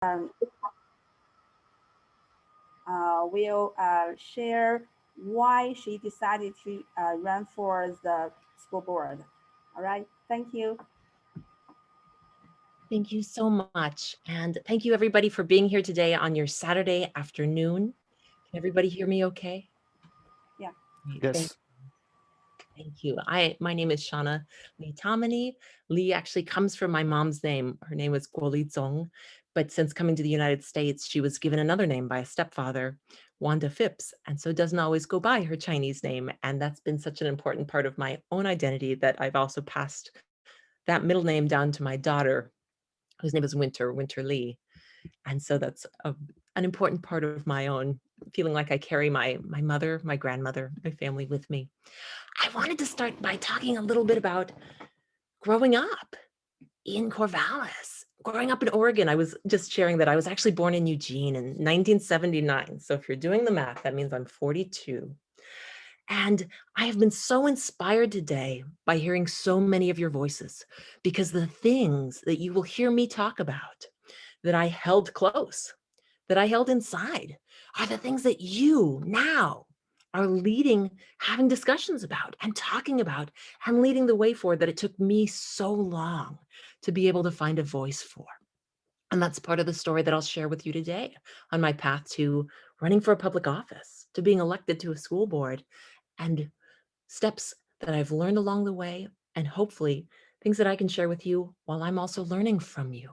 um, will share why she decided to run for the school board. All right, thank you. Thank you so much. And thank you everybody for being here today on your Saturday afternoon. Can everybody hear me okay? Yeah. Great, Yes. thank you. My name is Shauna Lee Tominey. Lee actually comes from my mom's name. Her name was Guo Li Zong, but since coming to the United States, she was given another name by a stepfather, Wanda Phipps, and so doesn't always go by her Chinese name. And that's been such an important part of my own identity that I've also passed that middle name down to my daughter, whose name is Winter Lee. And so that's an important part of my own feeling like I carry my mother, my grandmother, my family with me. I wanted to start by talking a little bit about growing up in Corvallis. Growing up in Oregon, I was just sharing that I was actually born in Eugene in 1979. So if you're doing the math, that means I'm 42. And I have been so inspired today by hearing so many of your voices, because the things that you will hear me talk about that I held close, that I held inside, are the things that you now are leading, having discussions about and talking about and leading the way for, that it took me so long to be able to find a voice for. And that's part of the story that I'll share with you today on my path to running for a public office, to being elected to a school board, and steps that I've learned along the way, and hopefully things that I can share with you while I'm also learning from you.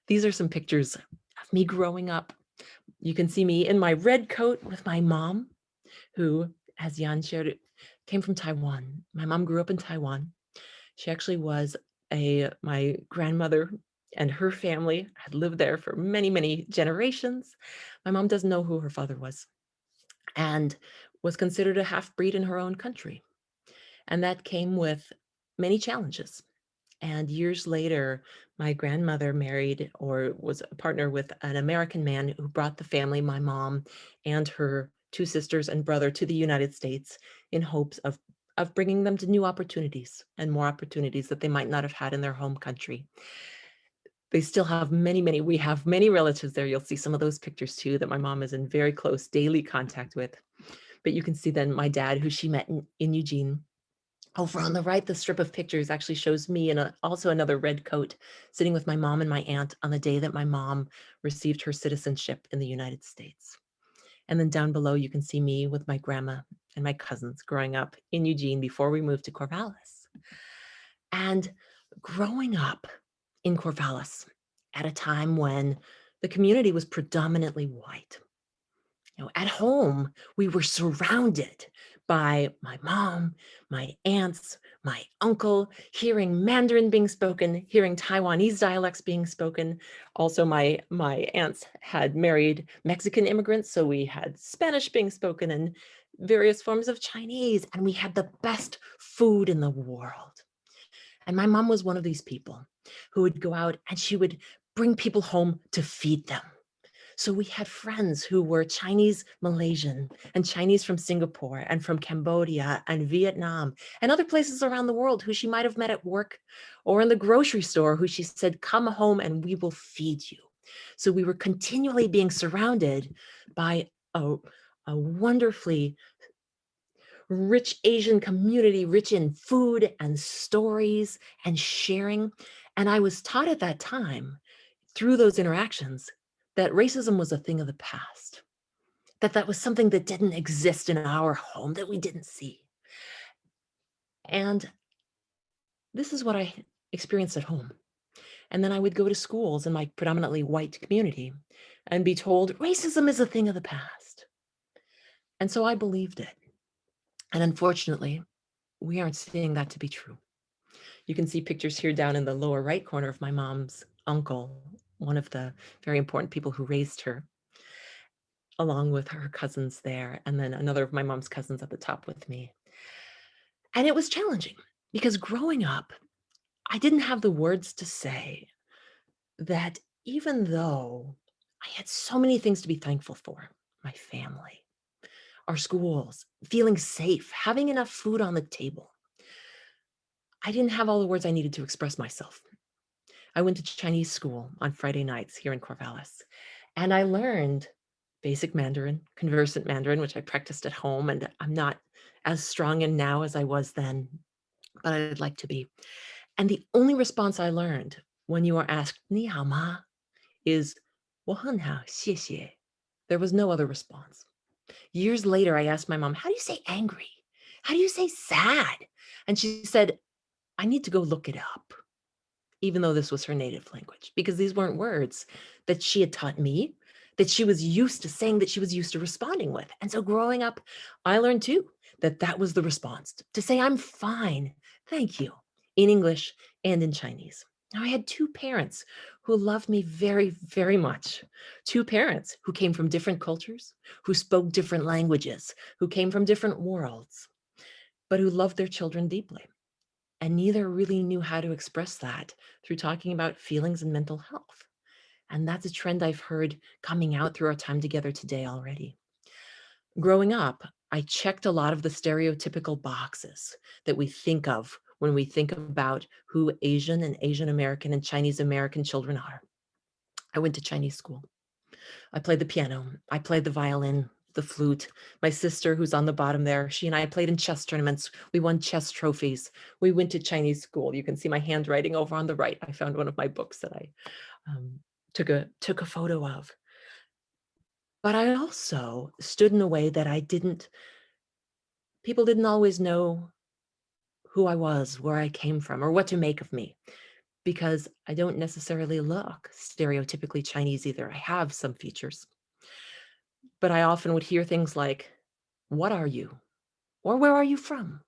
These are some pictures of me growing up. You can see me in my red coat with my mom, who, as Jan shared, came from Taiwan. My mom grew up in Taiwan. She actually was my grandmother and her family had lived there for many, many generations. My mom doesn't know who her father was and was considered a half-breed in her own country. And that came with many challenges. And years later, my grandmother married or was a partner with an American man who brought the family, my mom and her two sisters and brother, to the United States in hopes of bringing them to new opportunities and more opportunities that they might not have had in their home country. They still have we have many relatives there. You'll see some of those pictures too that my mom is in very close daily contact with. But you can see then my dad, who she met in Eugene. Over on the right, the strip of pictures actually shows me in also another red coat, sitting with my mom and my aunt on the day that my mom received her citizenship in the United States. And then down below, you can see me with my grandma and my cousins growing up in Eugene before we moved to Corvallis. And growing up in Corvallis at a time when the community was predominantly white. At home, we were surrounded by my mom, my aunts, my uncle, hearing Mandarin being spoken, hearing Taiwanese dialects being spoken. Also, my aunts had married Mexican immigrants, so we had Spanish being spoken and various forms of Chinese, and we had the best food in the world. And my mom was one of these people who would go out and she would bring people home to feed them. So we had friends who were Chinese Malaysian and Chinese from Singapore and from Cambodia and Vietnam and other places around the world who she might have met at work or in the grocery store, who she said, come home and we will feed you. So we were continually being surrounded by a wonderfully rich Asian community, rich in food and stories and sharing. And I was taught at that time, through those interactions, that racism was a thing of the past, that was something that didn't exist in our home, that we didn't see. And this is what I experienced at home. And then I would go to schools in my predominantly white community and be told racism is a thing of the past. And so I believed it. And unfortunately, we aren't seeing that to be true. You can see pictures here down in the lower right corner of my mom's uncle, one of the very important people who raised her, along with her cousins there, and then another of my mom's cousins at the top with me. And it was challenging because growing up, I didn't have the words to say that even though I had so many things to be thankful for, my family, our schools, feeling safe, having enough food on the table, I didn't have all the words I needed to express myself. I went to Chinese school on Friday nights here in Corvallis, and I learned basic Mandarin, conversant Mandarin, which I practiced at home, and I'm not as strong in now as I was then, but I'd like to be. And the only response I learned when you are asked, "你好吗?" is, 我很好,谢谢. There was no other response. Years later, I asked my mom, how do you say angry? How do you say sad? And she said, I need to go look it up, even though this was her native language, because these weren't words that she had taught me, that she was used to saying, that she was used to responding with. And so growing up, I learned too that that was the response to say, I'm fine, thank you, in English and in Chinese. Now, I had two parents who loved me very, very much. Two parents who came from different cultures, who spoke different languages, who came from different worlds, but who loved their children deeply. And neither really knew how to express that through talking about feelings and mental health. And that's a trend I've heard coming out through our time together today already. Growing up, I checked a lot of the stereotypical boxes that we think of when we think about who Asian and Asian American and Chinese American children are. I went to Chinese school. I played the piano. I played the violin, the flute. My sister, who's on the bottom there, she and I played in chess tournaments. We won chess trophies. We went to Chinese school. You can see my handwriting over on the right. I found one of my books that I took a photo of. But I also stood in a way that people didn't always know who I was, where I came from, or what to make of me, because I don't necessarily look stereotypically Chinese either. I have some features. But I often would hear things like, what are you? Or where are you from?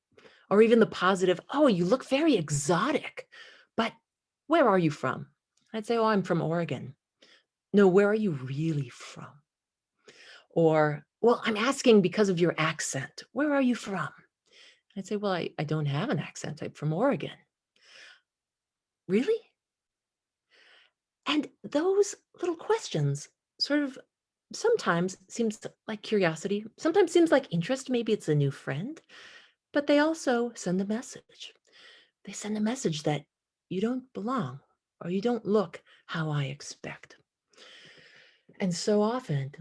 Or even the positive, oh, you look very exotic, but where are you from? I'd say, oh, I'm from Oregon. No, where are you really from? Or, well, I'm asking because of your accent. Where are you from? I'd say, well, I don't have an accent. I'm from Oregon. Really? And those little questions sort of sometimes seems like curiosity, sometimes seems like interest. Maybe it's a new friend, but they also send a message. They send a message that you don't belong or you don't look how I expect. And so often,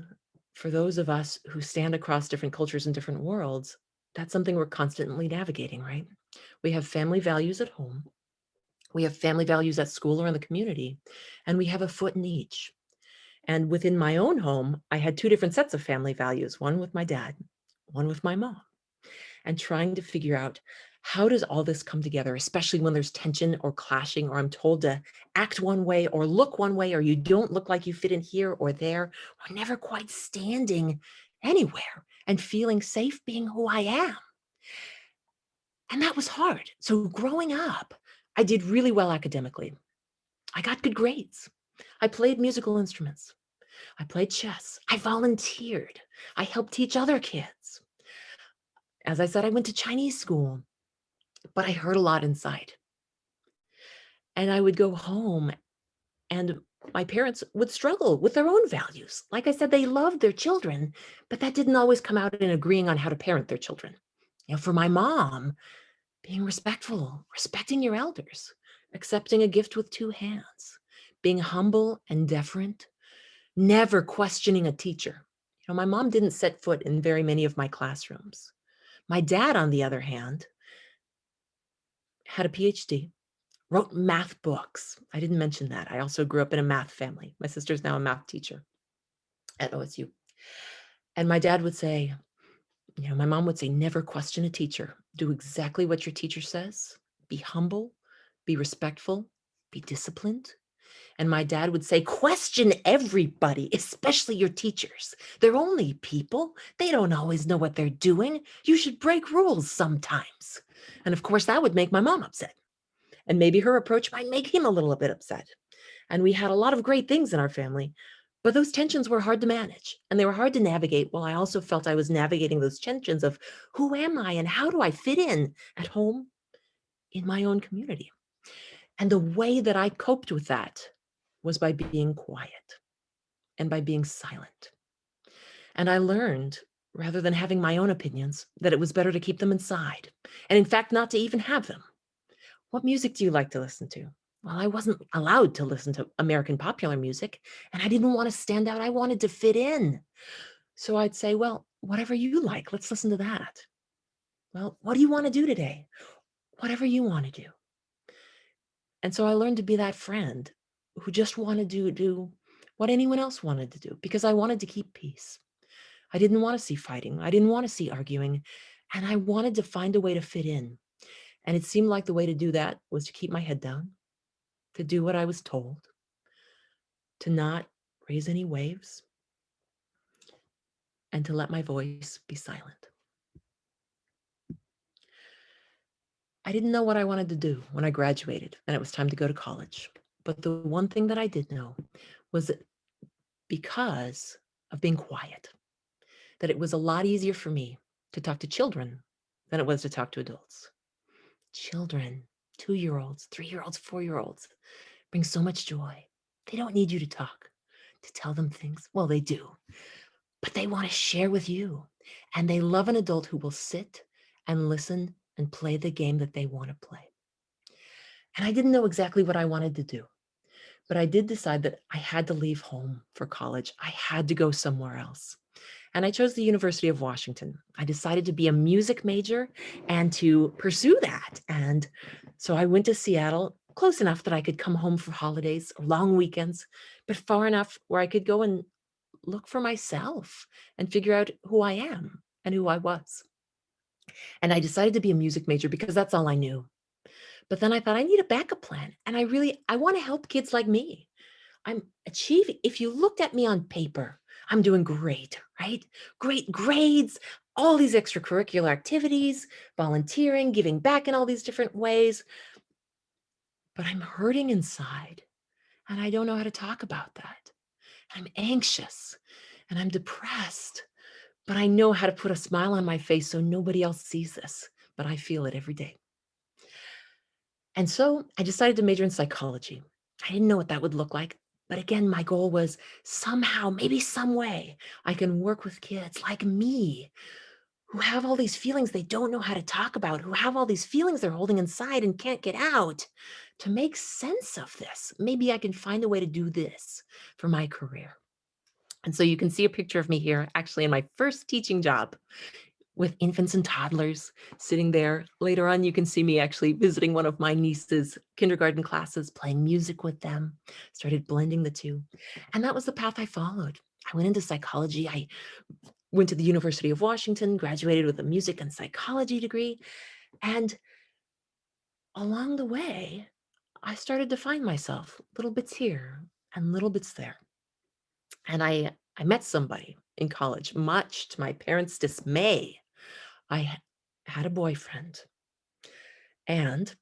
for those of us who stand across different cultures and different worlds, that's something we're constantly navigating, right? We have family values at home, we have family values at school or in the community, and we have a foot in each. And within my own home, I had two different sets of family values, one with my dad, one with my mom, and trying to figure out how does all this come together, especially when there's tension or clashing, or I'm told to act one way or look one way, or you don't look like you fit in here or there, or never quite standing anywhere and feeling safe being who I am. And that was hard. So growing up, I did really well academically. I got good grades. I played musical instruments. I played chess. I volunteered. I helped teach other kids. As I said, I went to Chinese school, but I hurt a lot inside. And I would go home and my parents would struggle with their own values. Like I said, they loved their children, but that didn't always come out in agreeing on how to parent their children. For my mom, being respectful, respecting your elders, accepting a gift with two hands, being humble and deferent, never questioning a teacher. My mom didn't set foot in very many of my classrooms. My dad, on the other hand, had a PhD, wrote math books. I didn't mention that. I also grew up in a math family. My sister's now a math teacher at OSU. And my dad would say, my mom would say, never question a teacher. Do exactly what your teacher says. Be humble, be respectful, be disciplined. And my dad would say, question everybody, especially your teachers. They're only people. They don't always know what they're doing. You should break rules sometimes. And of course, that would make my mom upset. And maybe her approach might make him a little bit upset. And we had a lot of great things in our family, but those tensions were hard to manage and they were hard to navigate. While I also felt I was navigating those tensions of who am I and how do I fit in at home in my own community? And the way that I coped with that was by being quiet and by being silent. And I learned, rather than having my own opinions, that it was better to keep them inside. And in fact, not to even have them. What music do you like to listen to? Well, I wasn't allowed to listen to American popular music, and I didn't want to stand out. I wanted to fit in. So I'd say, well, whatever you like, let's listen to that. Well, what do you want to do today? Whatever you want to do. And so I learned to be that friend who just wanted to do what anyone else wanted to do because I wanted to keep peace. I didn't want to see fighting. I didn't want to see arguing. And I wanted to find a way to fit in. And it seemed like the way to do that was to keep my head down, to do what I was told, to not raise any waves, and to let my voice be silent. I didn't know what I wanted to do when I graduated and it was time to go to college. But the one thing that I did know was that because of being quiet, that it was a lot easier for me to talk to children than it was to talk to adults. Children, 2-year-olds, 3-year-olds, 4-year-olds, bring so much joy. They don't need you to talk, to tell them things. Well, they do, but they want to share with you. And they love an adult who will sit and listen and play the game that they want to play. And I didn't know exactly what I wanted to do, but I did decide that I had to leave home for college. I had to go somewhere else. And I chose the University of Washington. I decided to be a music major and to pursue that. And so I went to Seattle, close enough that I could come home for holidays or long weekends, but far enough where I could go and look for myself and figure out who I am and who I was. And I decided to be a music major because that's all I knew. But then I thought I need a backup plan. And I want to help kids like me. I'm achieving. If you looked at me on paper, I'm doing great, right? Great grades, all these extracurricular activities, volunteering, giving back in all these different ways. But I'm hurting inside and I don't know how to talk about that. I'm anxious and I'm depressed, but I know how to put a smile on my face so nobody else sees this, but I feel it every day. And so I decided to major in psychology. I didn't know what that would look like. But again, my goal was somehow, maybe some way, I can work with kids like me who have all these feelings they don't know how to talk about, who have all these feelings they're holding inside and can't get out, to make sense of this. Maybe I can find a way to do this for my career. And so you can see a picture of me here, actually in my first teaching job with infants and toddlers sitting there. Later on, you can see me actually visiting one of my niece's kindergarten classes, playing music with them, started blending the two. And that was the path I followed. I went into psychology. I went to the University of Washington, graduated with a music and psychology degree. And along the way, I started to find myself little bits here and little bits there. And I met somebody in college, much to my parents' dismay. I had a boyfriend and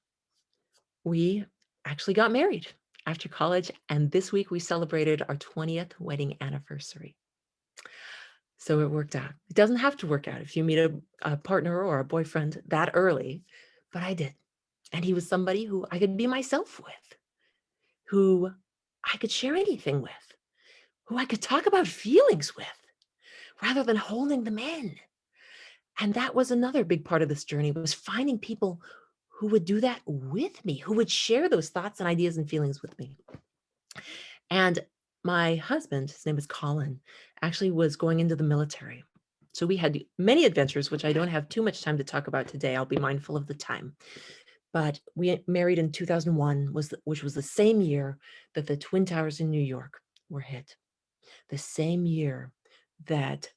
we actually got married after college. And this week we celebrated our 20th wedding anniversary. So it worked out. It doesn't have to work out if you meet a partner or a boyfriend that early, but I did. And he was somebody who I could be myself with, who I could share anything with, who I could talk about feelings with rather than holding them in. And that was another big part of this journey, was finding people who would do that with me, who would share those thoughts and ideas and feelings with me. And my husband, his name is Colin, actually was going into the military. So we had many adventures, which I don't have too much time to talk about today. I'll be mindful of the time. But we married in 2001, which was the same year that the Twin Towers in New York were hit. The same year that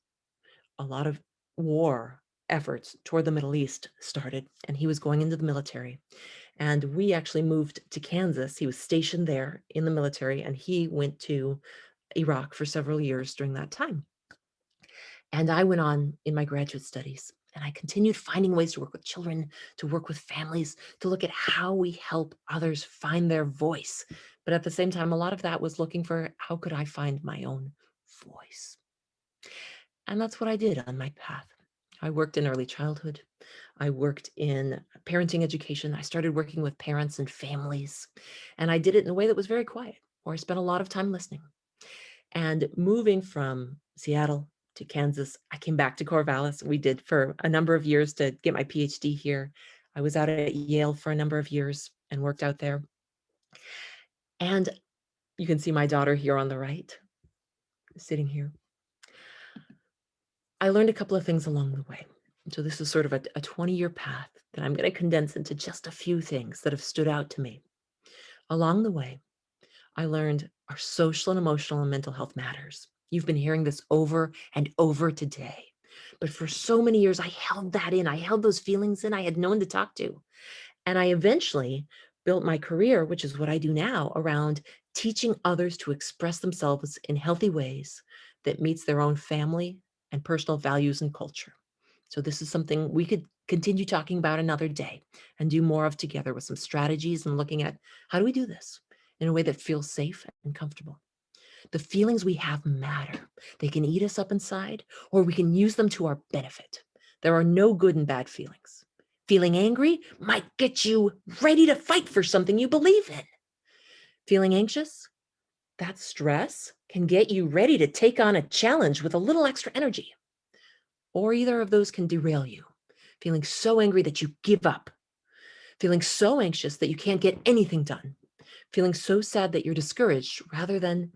a lot of war efforts toward the Middle East started, and he was going into the military. And we actually moved to Kansas. He was stationed there in the military, and he went to Iraq for several years during that time. And I went on in my graduate studies, and I continued finding ways to work with children, to work with families, to look at how we help others find their voice. But at the same time, a lot of that was looking for how could I find my own voice? And that's what I did on my path. I worked in early childhood. I worked in parenting education. I started working with parents and families. And I did it in a way that was very quiet, where I spent a lot of time listening. And moving from Seattle to Kansas, I came back to Corvallis. We did for a number of years to get my PhD here. I was out at Yale for a number of years and worked out there. And you can see my daughter here on the right, sitting here. I learned a couple of things along the way. So this is sort of a 20-year path that I'm going to condense into just a few things that have stood out to me. Along the way, I learned our social and emotional and mental health matters. You've been hearing this over and over today. But for so many years, I held that in. I held those feelings in. I had no one to talk to. And I eventually built my career, which is what I do now, around teaching others to express themselves in healthy ways that meets their own family and personal values and culture. So this is something we could continue talking about another day and do more of together with some strategies and looking at how do we do this in a way that feels safe and comfortable. The feelings we have matter. They can eat us up inside, or we can use them to our benefit. There are no good and bad feelings. Feeling angry might get you ready to fight for something you believe in. Feeling anxious, that stress can get you ready to take on a challenge with a little extra energy. Or either of those can derail you, feeling so angry that you give up, feeling so anxious that you can't get anything done, feeling so sad that you're discouraged rather than,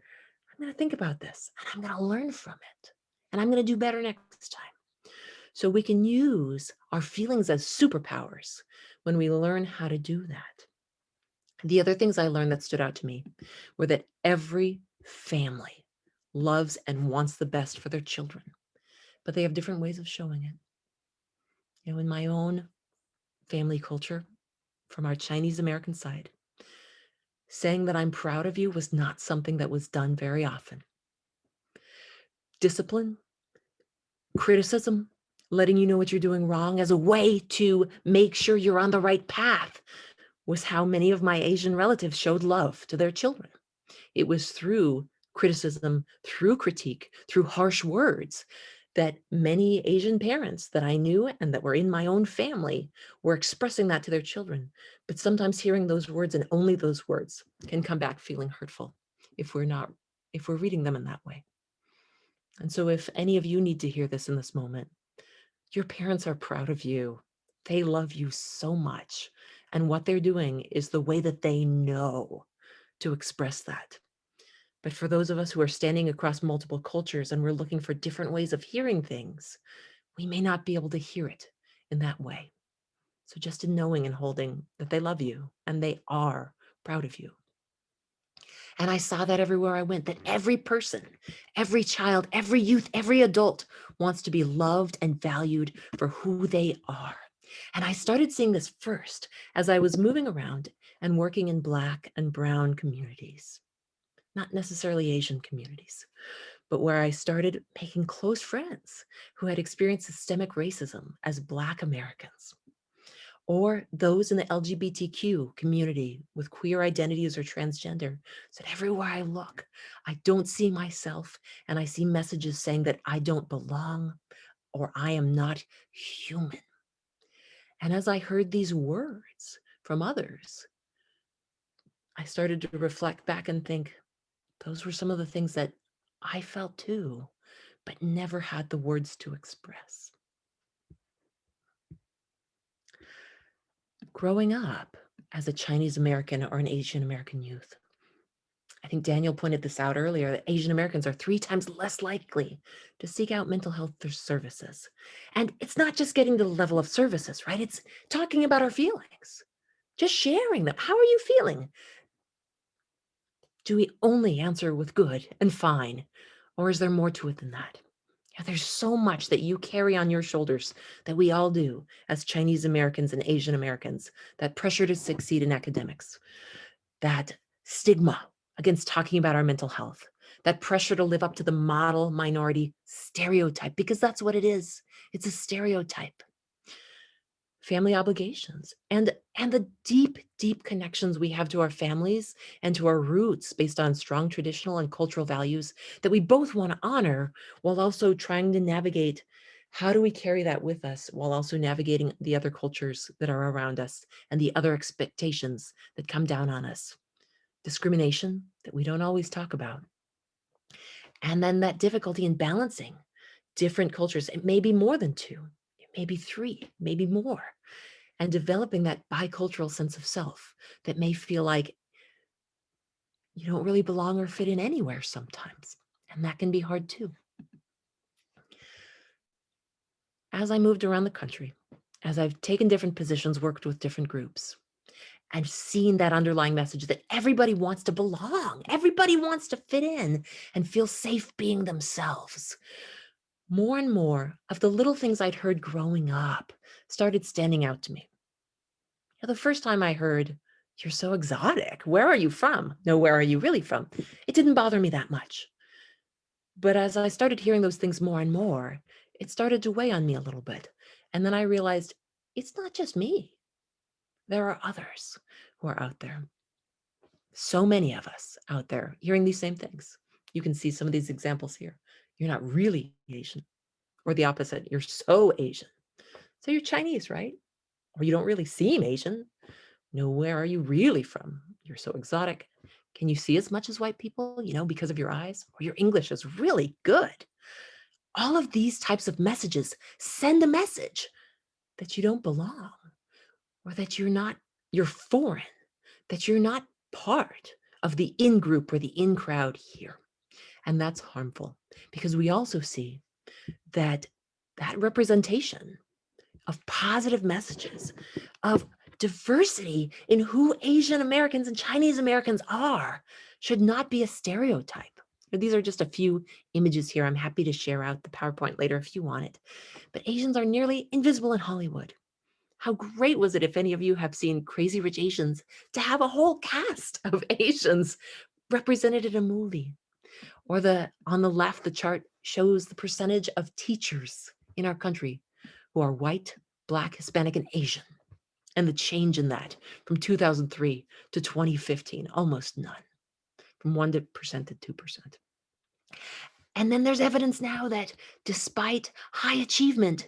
I'm going to think about this and I'm going to learn from it and I'm going to do better next time. So we can use our feelings as superpowers when we learn how to do that. The other things I learned that stood out to me were that every family loves and wants the best for their children, but they have different ways of showing it. In my own family culture, from our Chinese American side, saying that I'm proud of you was not something that was done very often. Discipline, criticism, letting you know what you're doing wrong as a way to make sure you're on the right path was how many of my Asian relatives showed love to their children. It was through criticism, through critique, through harsh words that many Asian parents that I knew and that were in my own family were expressing that to their children. But sometimes hearing those words and only those words can come back feeling hurtful if we're reading them in that way. And so if any of you need to hear this in this moment, your parents are proud of you. They love you so much. And what they're doing is the way that they know to express that. But for those of us who are standing across multiple cultures and we're looking for different ways of hearing things, we may not be able to hear it in that way. So just in knowing and holding that they love you and they are proud of you. And I saw that everywhere I went, that every person, every child, every youth, every adult wants to be loved and valued for who they are. And I started seeing this first as I was moving around and working in Black and Brown communities, not necessarily Asian communities, but where I started making close friends who had experienced systemic racism as Black Americans, or those in the LGBTQ community with queer identities or transgender, said everywhere I look, I don't see myself and I see messages saying that I don't belong or I am not human. And as I heard these words from others, I started to reflect back and think, those were some of the things that I felt too, but never had the words to express. Growing up as a Chinese American or an Asian American youth, I think Daniel pointed this out earlier, that Asian Americans are 3 times less likely to seek out mental health services. And it's not just getting to the level of services, right? It's talking about our feelings, just sharing them. How are you feeling? Do we only answer with good and fine? Or is there more to it than that? Yeah, there's so much that you carry on your shoulders that we all do as Chinese Americans and Asian Americans, that pressure to succeed in academics, that stigma against talking about our mental health, that pressure to live up to the model minority stereotype, because that's what it is. It's a stereotype. Family obligations and the deep connections we have to our families and to our roots based on strong traditional and cultural values that we both want to honor, while also trying to navigate how do we carry that with us while also navigating the other cultures that are around us and the other expectations that come down on us. Discrimination that we don't always talk about. And then that difficulty in balancing different cultures. It may be more than 2, it may be 3, maybe more. And developing that bicultural sense of self that may feel like you don't really belong or fit in anywhere sometimes. And that can be hard too. As I moved around the country, as I've taken different positions, worked with different groups, and seen that underlying message that everybody wants to belong, everybody wants to fit in and feel safe being themselves. More and more of the little things I'd heard growing up started standing out to me. Now, the first time I heard, "You're so exotic. Where are you from?" No, where are you really from? It didn't bother me that much. But as I started hearing those things more and more, it started to weigh on me a little bit. And then I realized it's not just me. There are others who are out there. So many of us out there hearing these same things. You can see some of these examples here. You're not really Asian, or the opposite. You're so Asian. So you're Chinese, right? Or you don't really seem Asian. No, where are you really from? You're so exotic. Can you see as much as white people, because of your eyes? Or your English is really good. All of these types of messages send a message that you don't belong, or that you're foreign, that you're not part of the in group or the in crowd here. And that's harmful, because we also see that representation of positive messages, of diversity in who Asian Americans and Chinese Americans are, should not be a stereotype. These are just a few images here. I'm happy to share out the PowerPoint later if you want it. But Asians are nearly invisible in Hollywood. How great was it, if any of you have seen Crazy Rich Asians, to have a whole cast of Asians represented in a movie? Or on the left, the chart shows the percentage of teachers in our country who are white, Black, Hispanic, and Asian, and the change in that from 2003 to 2015, almost none, from 1% to 2%. And then there's evidence now that despite high achievement,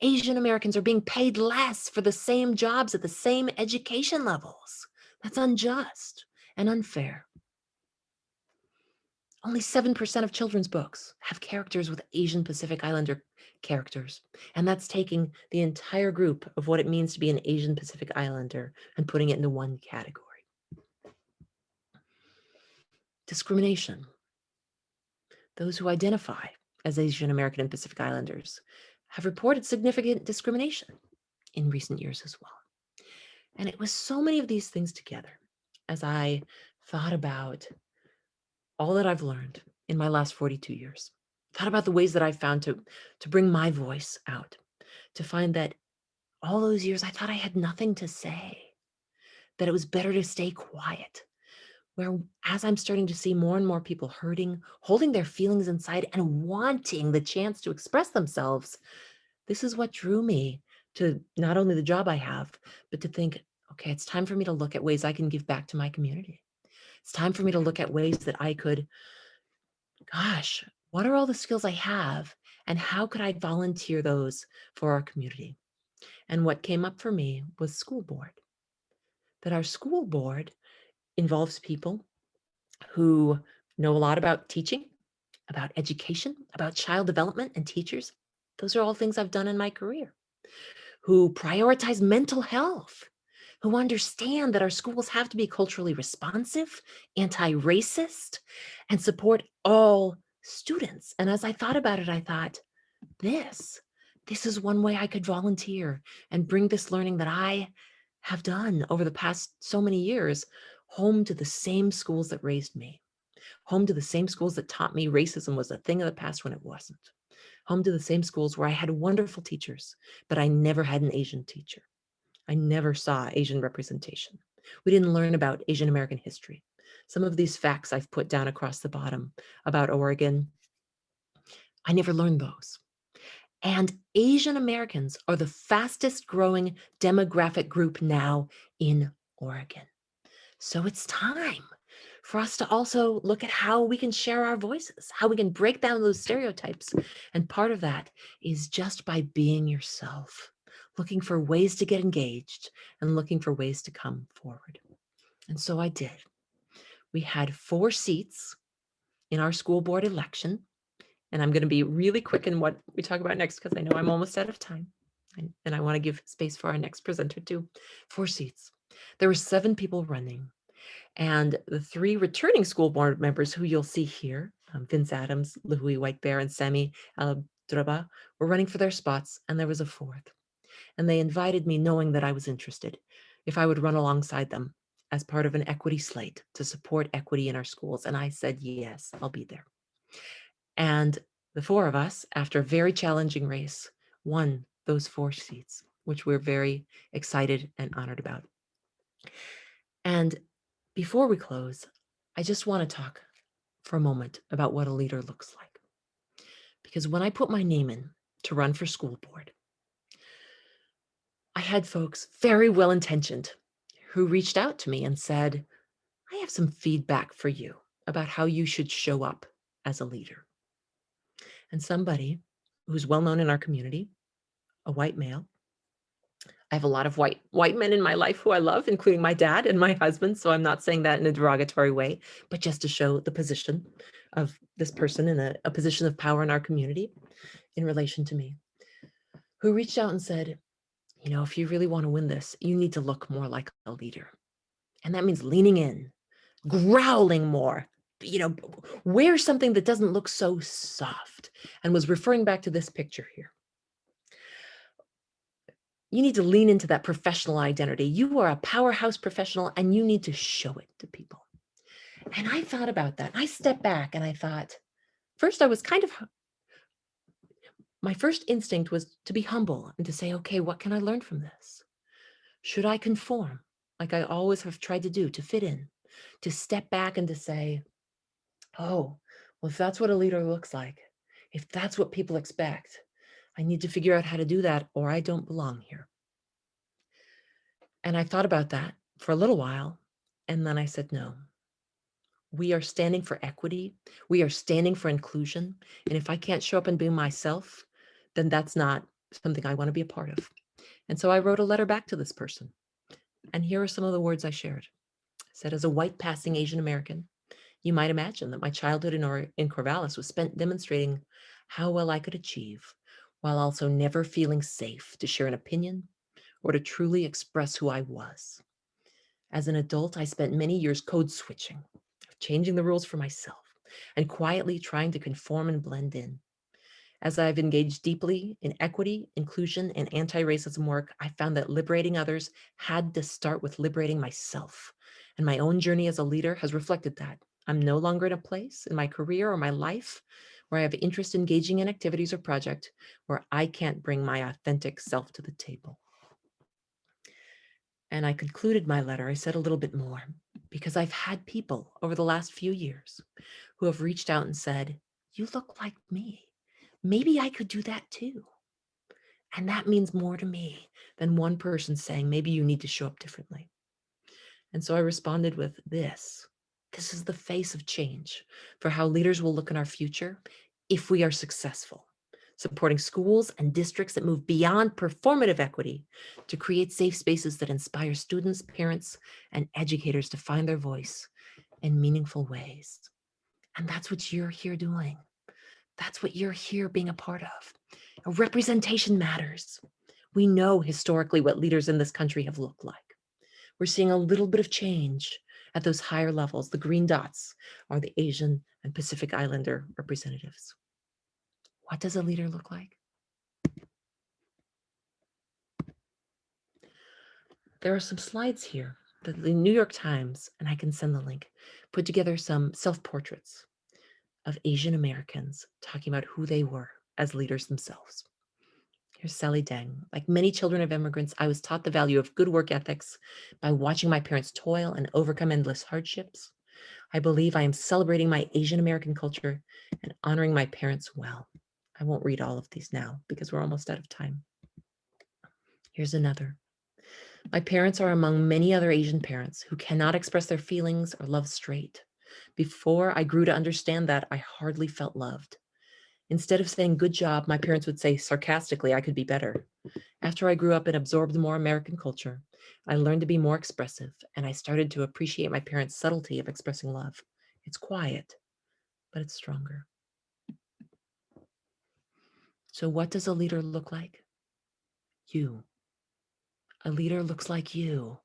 Asian Americans are being paid less for the same jobs at the same education levels. That's unjust and unfair. Only 7% of children's books have characters with Asian Pacific Islander characters. And that's taking the entire group of what it means to be an Asian Pacific Islander and putting it into one category. Discrimination. Those who identify as Asian American and Pacific Islanders have reported significant discrimination in recent years as well. And it was so many of these things together as I thought about all that I've learned in my last 42 years, thought about the ways that I've found to bring my voice out, to find that all those years I thought I had nothing to say, that it was better to stay quiet. Where as I'm starting to see more and more people hurting, holding their feelings inside and wanting the chance to express themselves, this is what drew me to not only the job I have, but to think, okay, it's time for me to look at ways I can give back to my community. It's time for me to look at ways that I could, what are all the skills I have, and how could I volunteer those for our community? And what came up for me was school board. That our school board involves people who know a lot about teaching, about education, about child development and teachers. Those are all things I've done in my career. Who prioritize mental health, who understand that our schools have to be culturally responsive, anti-racist, and support all students. And as I thought about it, I thought, this is one way I could volunteer and bring this learning that I have done over the past so many years home to the same schools that raised me, home to the same schools that taught me racism was a thing of the past when it wasn't, home to the same schools where I had wonderful teachers, but I never had an Asian teacher. I never saw Asian representation. We didn't learn about Asian American history. Some of these facts I've put down across the bottom about Oregon, I never learned those. And Asian Americans are the fastest growing demographic group now in Oregon. So it's time for us to also look at how we can share our voices, how we can break down those stereotypes. And part of that is just by being yourself, looking for ways to get engaged and looking for ways to come forward. And so I did. We had 4 seats in our school board election. And I'm going to be really quick in what we talk about next, because I know I'm almost out of time. And I want to give space for our next presenter too. 4 seats. There were 7 people running. And the 3 returning school board members who you'll see here, Vince Adams, Lahui White Bear, and Sammy Alabdraba, were running for their spots, and there was a 4th. And they invited me knowing that I was interested, if I would run alongside them as part of an equity slate to support equity in our schools. And I said, yes, I'll be there. And the 4 of us, after a very challenging race, won those 4 seats, which we're very excited and honored about. And before we close, I just want to talk for a moment about what a leader looks like. Because when I put my name in to run for school board, I had folks very well intentioned who reached out to me and said, I have some feedback for you about how you should show up as a leader. And somebody who's well known in our community, a white male. I have a lot of white men in my life who I love, including my dad and my husband. So I'm not saying that in a derogatory way, but just to show the position of this person in a position of power in our community in relation to me, who reached out and said, you know, if you really want to win this, you need to look more like a leader. And that means leaning in, growling more, you know, wear something that doesn't look so soft, and was referring back to this picture here. You need to lean into that professional identity. You are a powerhouse professional and you need to show it to people. And I thought about that. I stepped back and I thought, first, my first instinct was to be humble and to say, okay, what can I learn from this? Should I conform like I always have tried to do, to fit in, to step back and to say, oh, well, if that's what a leader looks like, if that's what people expect, I need to figure out how to do that or I don't belong here. And I thought about that for a little while. And then I said, no, we are standing for equity. We are standing for inclusion. And if I can't show up and be myself, then that's not something I want to be a part of. And so I wrote a letter back to this person. And here are some of the words I shared. I said, as a white passing Asian American, you might imagine that my childhood in Corvallis was spent demonstrating how well I could achieve, while also never feeling safe to share an opinion or to truly express who I was. As an adult, I spent many years code switching, changing the rules for myself, and quietly trying to conform and blend in. As I've engaged deeply in equity, inclusion, and anti-racism work, I found that liberating others had to start with liberating myself. And my own journey as a leader has reflected that. I'm no longer in a place in my career or my life where I have interest in engaging in activities or project where I can't bring my authentic self to the table. And I concluded my letter, I said a little bit more, because I've had people over the last few years who have reached out and said, you look like me. Maybe I could do that too. And that means more to me than one person saying, maybe you need to show up differently. And so I responded with this. This is the face of change for how leaders will look in our future if we are successful, supporting schools and districts that move beyond performative equity to create safe spaces that inspire students, parents, and educators to find their voice in meaningful ways. And that's what you're here doing. That's what you're here being a part of. Representation matters. We know historically what leaders in this country have looked like. We're seeing a little bit of change at those higher levels. The green dots are the Asian and Pacific Islander representatives. What does a leader look like? There are some slides here that the New York Times, and I can send the link, put together some self-portraits of Asian Americans talking about who they were as leaders themselves. Here's Sally Deng. Like many children of immigrants, I was taught the value of good work ethics by watching my parents toil and overcome endless hardships. I believe I am celebrating my Asian American culture and honoring my parents well. I won't read all of these now because we're almost out of time. Here's another. My parents are among many other Asian parents who cannot express their feelings or love straight. Before I grew to understand that, I hardly felt loved. Instead of saying good job, my parents would say sarcastically, I could be better. After I grew up and absorbed more American culture, I learned to be more expressive, and I started to appreciate my parents' subtlety of expressing love. It's quiet, but it's stronger. So what does a leader look like? You. A leader looks like you.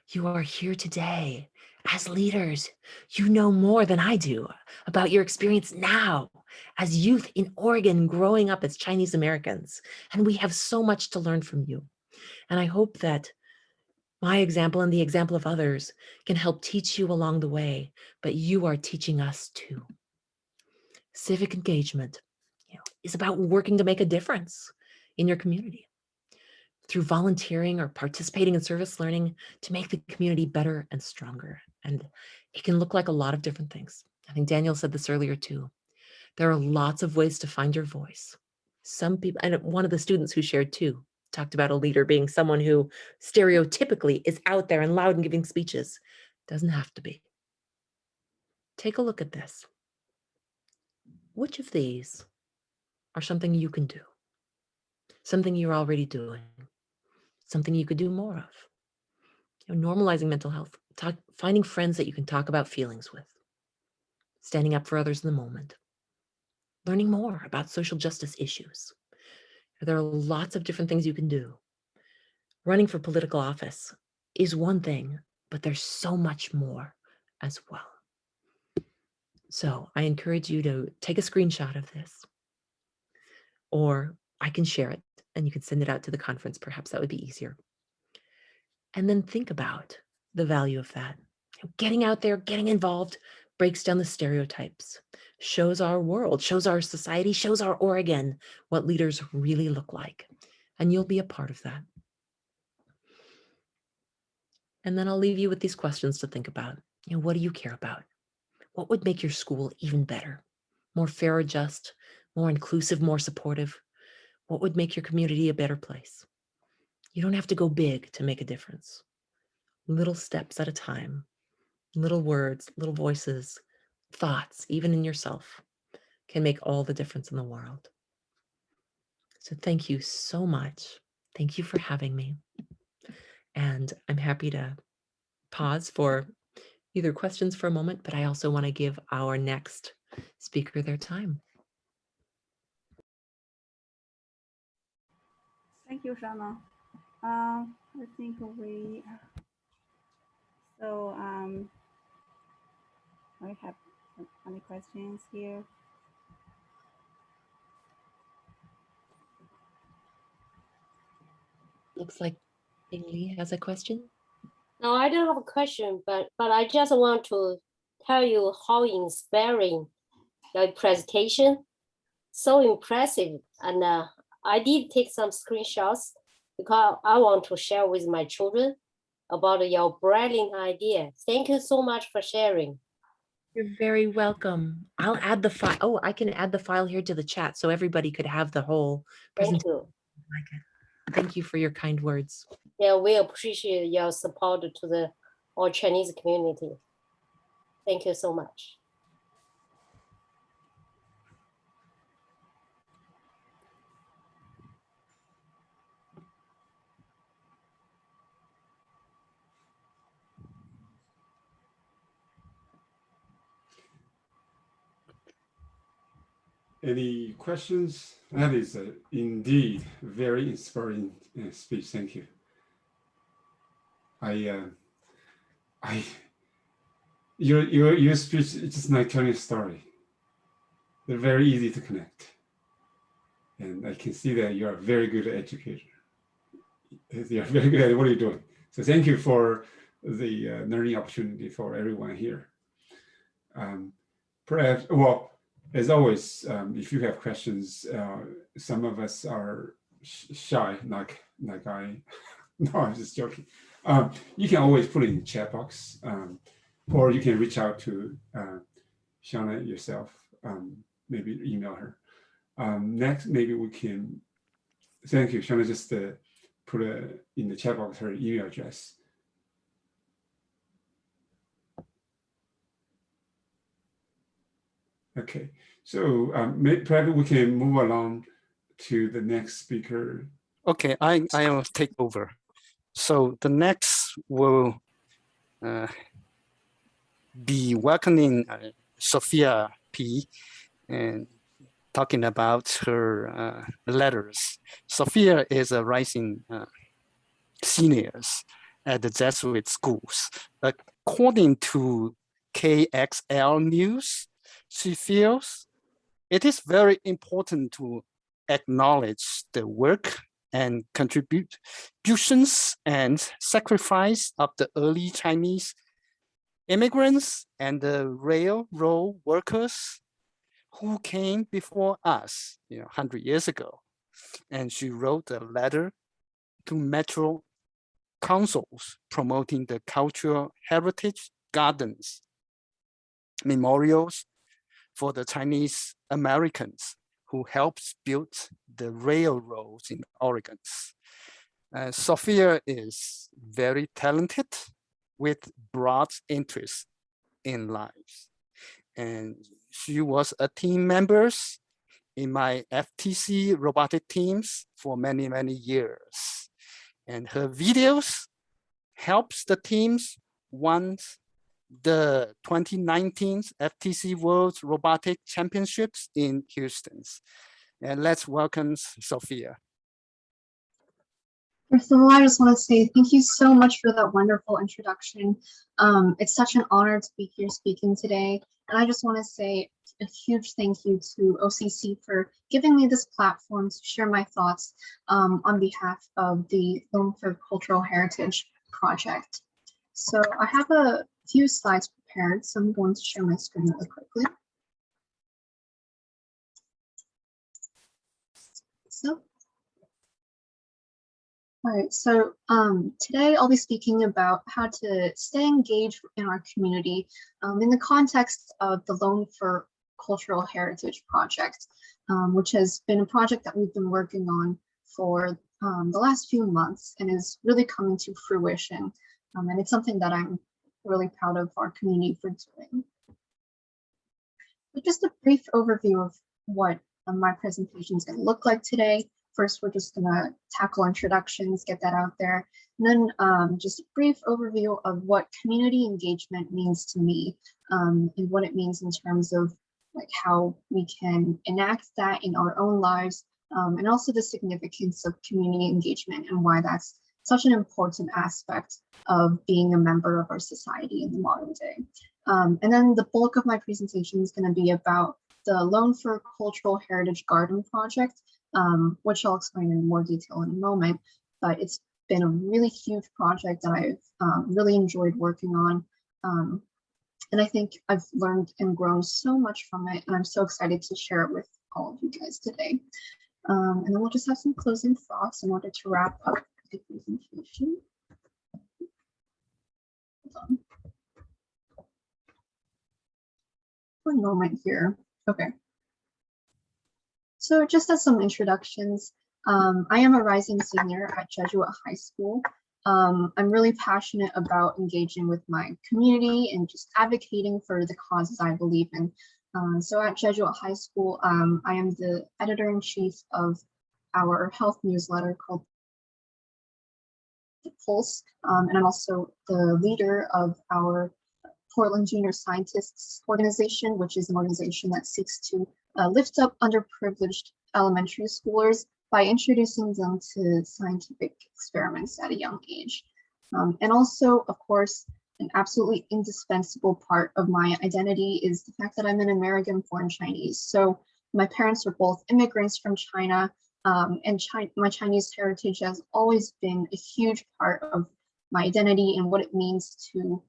You are here today As leaders, you know more than I do about your experience now as youth in Oregon growing up as Chinese Americans. And we have so much to learn from you. And I hope that my example and the example of others can help teach you along the way, but you are teaching us too. Civic engagement, is about working to make a difference in your community through volunteering or participating in service learning to make the community better and stronger. And it can look like a lot of different things. I think Daniel said this earlier too. There are lots of ways to find your voice. Some people, and one of the students who shared too, talked about a leader being someone who stereotypically is out there and loud and giving speeches. Doesn't have to be. Take a look at this. Which of these are something you can do? Something you're already doing? Something you could do more of? Normalizing mental health, finding friends that you can talk about feelings with, standing up for others in the moment, learning more about social justice issues. There are lots of different things you can do. Running for political office is one thing, but there's so much more as well. So I encourage you to take a screenshot of this, or I can share it and you can send it out to the conference. Perhaps that would be easier. And then think about the value of that. Getting out there, getting involved, breaks down the stereotypes, shows our world, shows our society, shows our Oregon what leaders really look like. And you'll be a part of that. And then I'll leave you with these questions to think about. What do you care about? What would make your school even better? More fair or just, more inclusive, more supportive? What would make your community a better place? You don't have to go big to make a difference. Little steps at a time, little words, little voices, thoughts, even in yourself, can make all the difference in the world. So thank you so much. Thank you for having me. And I'm happy to pause for either questions for a moment, but I also want to give our next speaker their time. Thank you, Shauna. I think we have any questions here. Looks like Bing Lee has a question. No, I don't have a question, but I just want to tell you how inspiring your presentation. So impressive. And I did take some screenshots because I want to share with my children about your brilliant idea. Thank you so much for sharing. You're very welcome. I'll add the file. Oh, I can add the file here to the chat so everybody could have the whole presentation. Thank you. Thank you for your kind words. Yeah, we appreciate your support to the all Chinese community. Thank you so much. Any questions? That is indeed very inspiring speech. Thank you. Your speech is just like telling a story. They're very easy to connect, and I can see that you are a very good educator. You're very good at what you're doing. So thank you for the learning opportunity for everyone here. Perhaps, well, as always, if you have questions, some of us are shy, like I. No, I'm just joking. You can always put it in the chat box, or you can reach out to Shauna yourself, maybe email her. Next, maybe we can, thank you, Shauna, just put in the chat box her email address. Okay, so perhaps we can move along to the next speaker. Okay, I will take over. So the next will be welcoming Sophia P. and talking about her letters. Sophia is a rising seniors at the Jesuit schools, according to KXL News, she feels it is very important to acknowledge the work and contributions and sacrifice of the early Chinese immigrants and the railroad workers who came before us, 100 years ago. And she wrote a letter to metro councils promoting the cultural heritage gardens, memorials for the Chinese Americans who helped build the railroads in Oregon. Sophia is very talented with broad interests in life. And she was a team member in my FTC robotic teams for many, many years. And her videos helps the teams won the 2019 FTC World Robotic Championships in Houston. And let's welcome Sophia. First of all, I just want to say thank you so much for that wonderful introduction. It's such an honor to be here speaking today. And I just want to say a huge thank you to OCC for giving me this platform to share my thoughts on behalf of the Loan for Cultural Heritage project. So I have a few slides prepared, so I'm going to share my screen really quickly. All right, so today I'll be speaking about how to stay engaged in our community in the context of the Loan for Cultural Heritage project, which has been a project that we've been working on for the last few months and is really coming to fruition. And it's something that I'm really proud of our community for doing. But just a brief overview of what my presentation is going to look like today. First, we're just going to tackle introductions, get that out there, and then just a brief overview of what community engagement means to me and what it means in terms of like how we can enact that in our own lives, and also the significance of community engagement and why that's such an important aspect of being a member of our society in the modern day. And then the bulk of my presentation is going to be about the Loan for Cultural Heritage Garden project, which I'll explain in more detail in a moment, but it's been a really huge project that I've really enjoyed working on. And I think I've learned and grown so much from it, and I'm so excited to share it with all of you guys today. And then we'll just have some closing thoughts in order to wrap up the presentation. Hold on. For a moment here. Okay. So just as some introductions, I am a rising senior at Jesuit High School. I'm really passionate about engaging with my community and just advocating for the causes I believe in. So at Jesuit High School, I am the editor-in-chief of our health newsletter called The Pulse, and I'm also the leader of our Portland Junior Scientists organization, which is an organization that seeks to lift up underprivileged elementary schoolers by introducing them to scientific experiments at a young age. And also, of course, an absolutely indispensable part of my identity is the fact that I'm an American-born Chinese. So my parents are both immigrants from China, and my Chinese heritage has always been a huge part of my identity and what it means to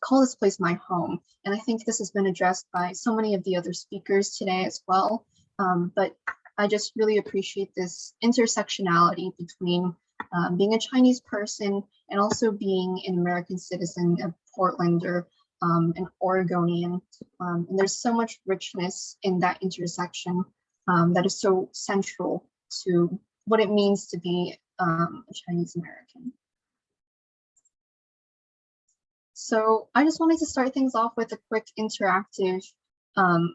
call this place my home. And I think this has been addressed by so many of the other speakers today as well. But I just really appreciate this intersectionality between being a Chinese person and also being an American citizen, a Portlander, an Oregonian. And there's so much richness in that intersection that is so central to what it means to be a Chinese American. So I just wanted to start things off with a quick interactive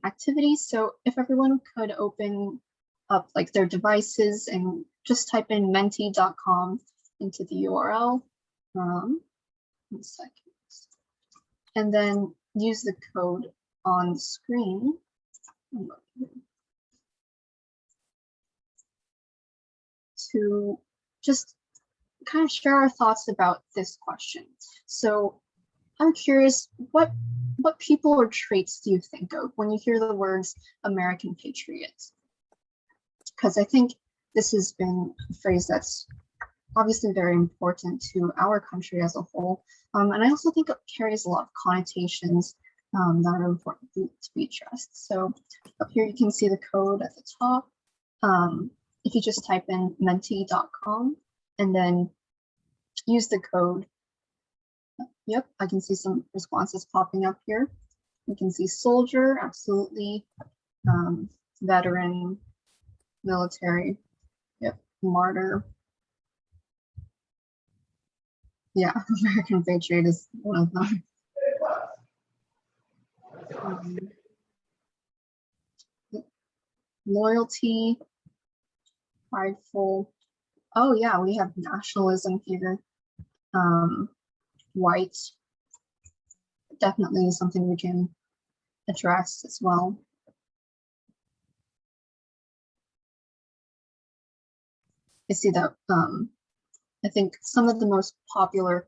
activity. So if everyone could open up like their devices and just type in menti.com into the URL. 1 second. And then use the code on the screen. To just kind of share our thoughts about this question. So I'm curious, what people or traits do you think of when you hear the words American patriots? Because I think this has been a phrase that's obviously very important to our country as a whole. And I also think it carries a lot of connotations that are important to be addressed. So up here you can see the code at the top. If you just type in menti.com and then use the code. Yep, I can see some responses popping up here. You can see soldier, absolutely. Veteran, military, yep, martyr. Yeah, American patriot is one of them. Loyalty, prideful. Oh yeah, we have nationalism here. White, definitely something we can address as well. I see that I think some of the most popular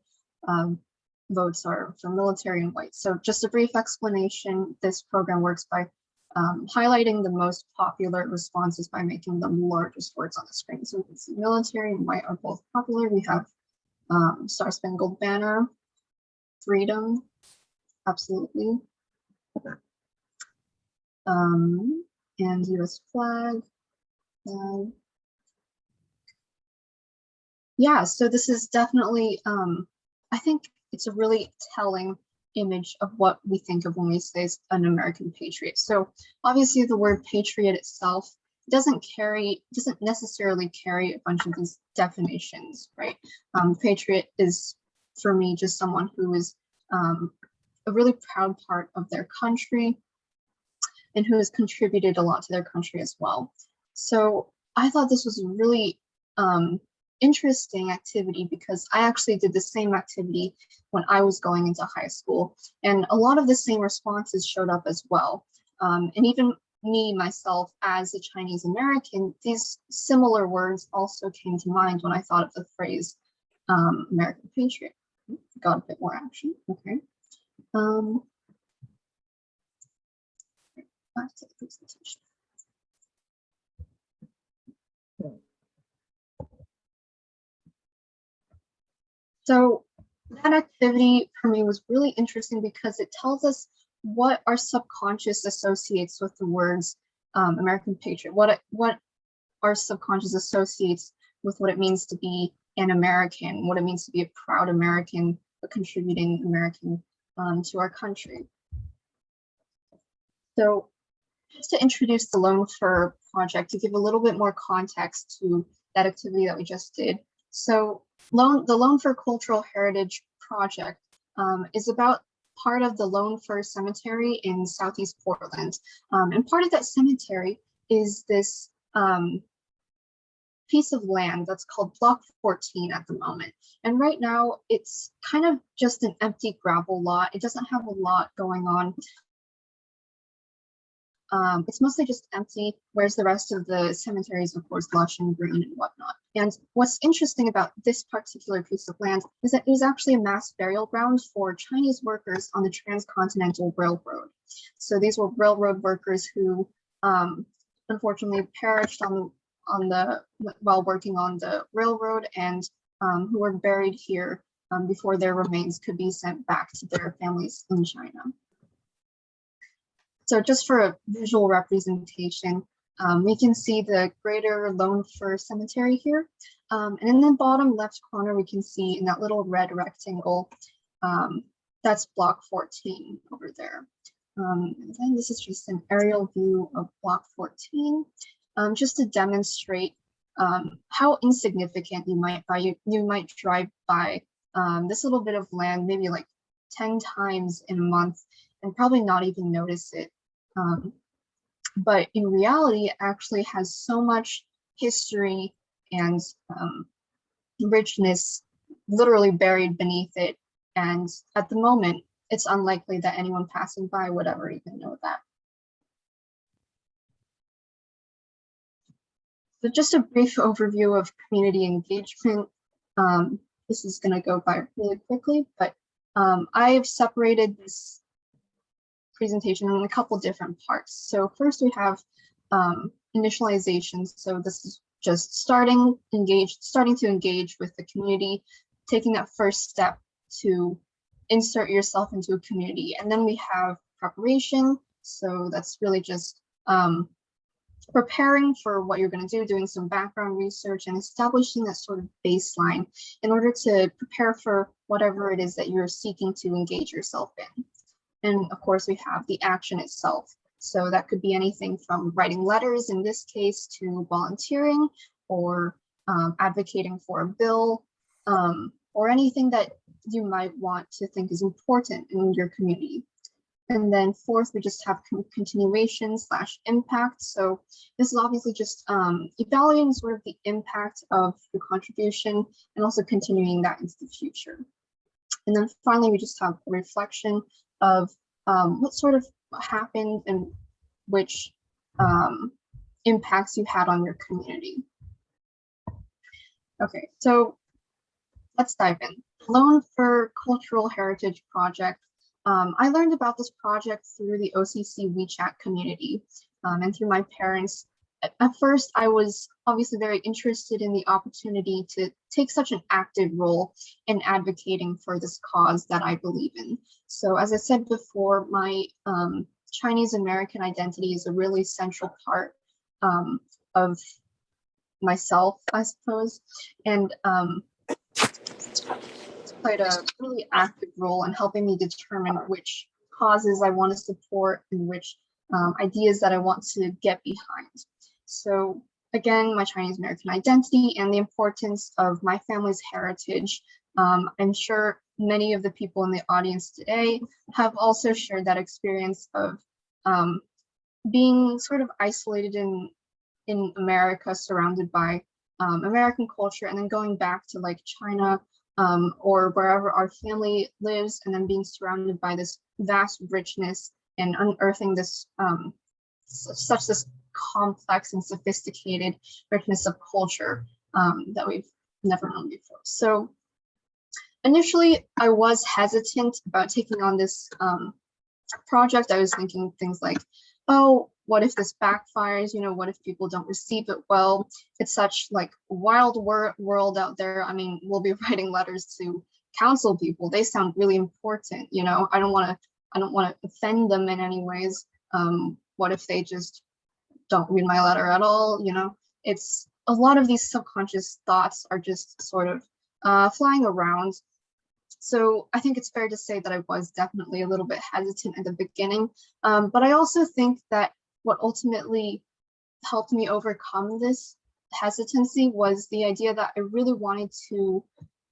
votes are for military and white. So just a brief explanation, this program works by highlighting the most popular responses by making them largest words on the screen. So we can see military and white are both popular. We have Star Spangled Banner, freedom, absolutely. And US flag. Yeah, so this is definitely, I think it's a really telling image of what we think of when we say an American patriot. So obviously the word patriot itself doesn't necessarily carry a bunch of these definitions, right? Patriot is, for me, just someone who is a really proud part of their country and who has contributed a lot to their country as well. So I thought this was a really interesting activity because I actually did the same activity when I was going into high school, and a lot of the same responses showed up as well. And even me, myself, as a Chinese American, these similar words also came to mind when I thought of the phrase American patriot. Got a bit more action, okay. Back to the presentation. So that activity for me was really interesting because it tells us what our subconscious associates with the words American patriot, what our subconscious associates with what it means to be an American, what it means to be a proud American, a contributing American to our country. So just to introduce the Loan Fur project, to give a little bit more context to that activity that we just did. So the Loan Fur Cultural Heritage Project is about part of the Lone Fir Cemetery in Southeast Portland. And part of that cemetery is this piece of land that's called Block 14 at the moment. And right now it's kind of just an empty gravel lot. It doesn't have a lot going on. It's mostly just empty, whereas the rest of the cemetery is, of course, lush and green and whatnot. And what's interesting about this particular piece of land is that it was actually a mass burial ground for Chinese workers on the Transcontinental Railroad. So these were railroad workers who unfortunately perished while working on the railroad, and who were buried here before their remains could be sent back to their families in China. So just for a visual representation, we can see the greater Lone Fir Cemetery here. And in the bottom left corner, we can see in that little red rectangle, that's Block 14 over there. And then this is just an aerial view of Block 14, just to demonstrate how insignificant you might drive by this little bit of land, maybe like 10 times in a month, and probably not even notice it. But in reality, it actually has so much history and richness literally buried beneath it. And at the moment, it's unlikely that anyone passing by would ever even know that. So just a brief overview of community engagement. This is going to go by really quickly, but I've separated this presentation in a couple different parts. So first we have initialization. So this is just starting to engage with the community, taking that first step to insert yourself into a community. And then we have preparation. So that's really just preparing for what you're going to do, doing some background research and establishing that sort of baseline in order to prepare for whatever it is that you're seeking to engage yourself in. And of course, we have the action itself. So that could be anything from writing letters in this case to volunteering or advocating for a bill or anything that you might want to think is important in your community. And then fourth, we just have continuation / impact. So this is obviously just evaluating sort of the impact of your contribution and also continuing that into the future. And then finally, we just have a reflection of what sort of happened and which impacts you had on your community. Okay, so let's dive in. Loan for Cultural Heritage Project. I learned about this project through the OCC WeChat community and through my parents. At first, I was obviously very interested in the opportunity to take such an active role in advocating for this cause that I believe in. So as I said before, my Chinese American identity is a really central part of myself, I suppose. And played a really active role in helping me determine which causes I want to support and which ideas that I want to get behind. So again, my Chinese American identity and the importance of my family's heritage. I'm sure many of the people in the audience today have also shared that experience of being sort of isolated in America, surrounded by American culture, and then going back to like China or wherever our family lives, and then being surrounded by this vast richness and unearthing this such this complex and sophisticated richness of culture that we've never known before. So initially, I was hesitant about taking on this project. I was thinking things like, oh, what if this backfires? You know, what if people don't receive it well? It's such like wild world out there. I mean, we'll be writing letters to council people. They sound really important. You know, I don't want to offend them in any ways. What if they just don't read my letter at all? You know, it's a lot of these subconscious thoughts are just sort of flying around. So I think it's fair to say that I was definitely a little bit hesitant at the beginning. But I also think that what ultimately helped me overcome this hesitancy was the idea that I really wanted to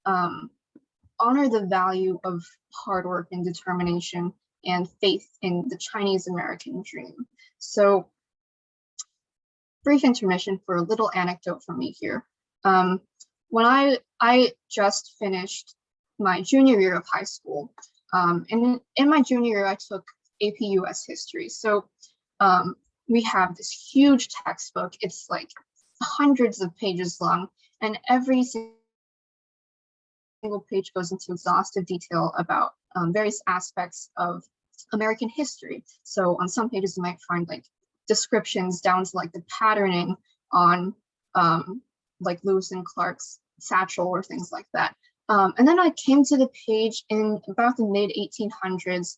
honor the value of hard work and determination and faith in the Chinese American dream. So brief intermission for a little anecdote from me here. When I just finished my junior year of high school, and in my junior year, I took AP US history. So we have this huge textbook. It's like hundreds of pages long, and every single page goes into exhaustive detail about various aspects of American history. So on some pages, you might find like descriptions down to like the patterning on like Lewis and Clark's satchel or things like that. And then I came to the page in about the mid 1800s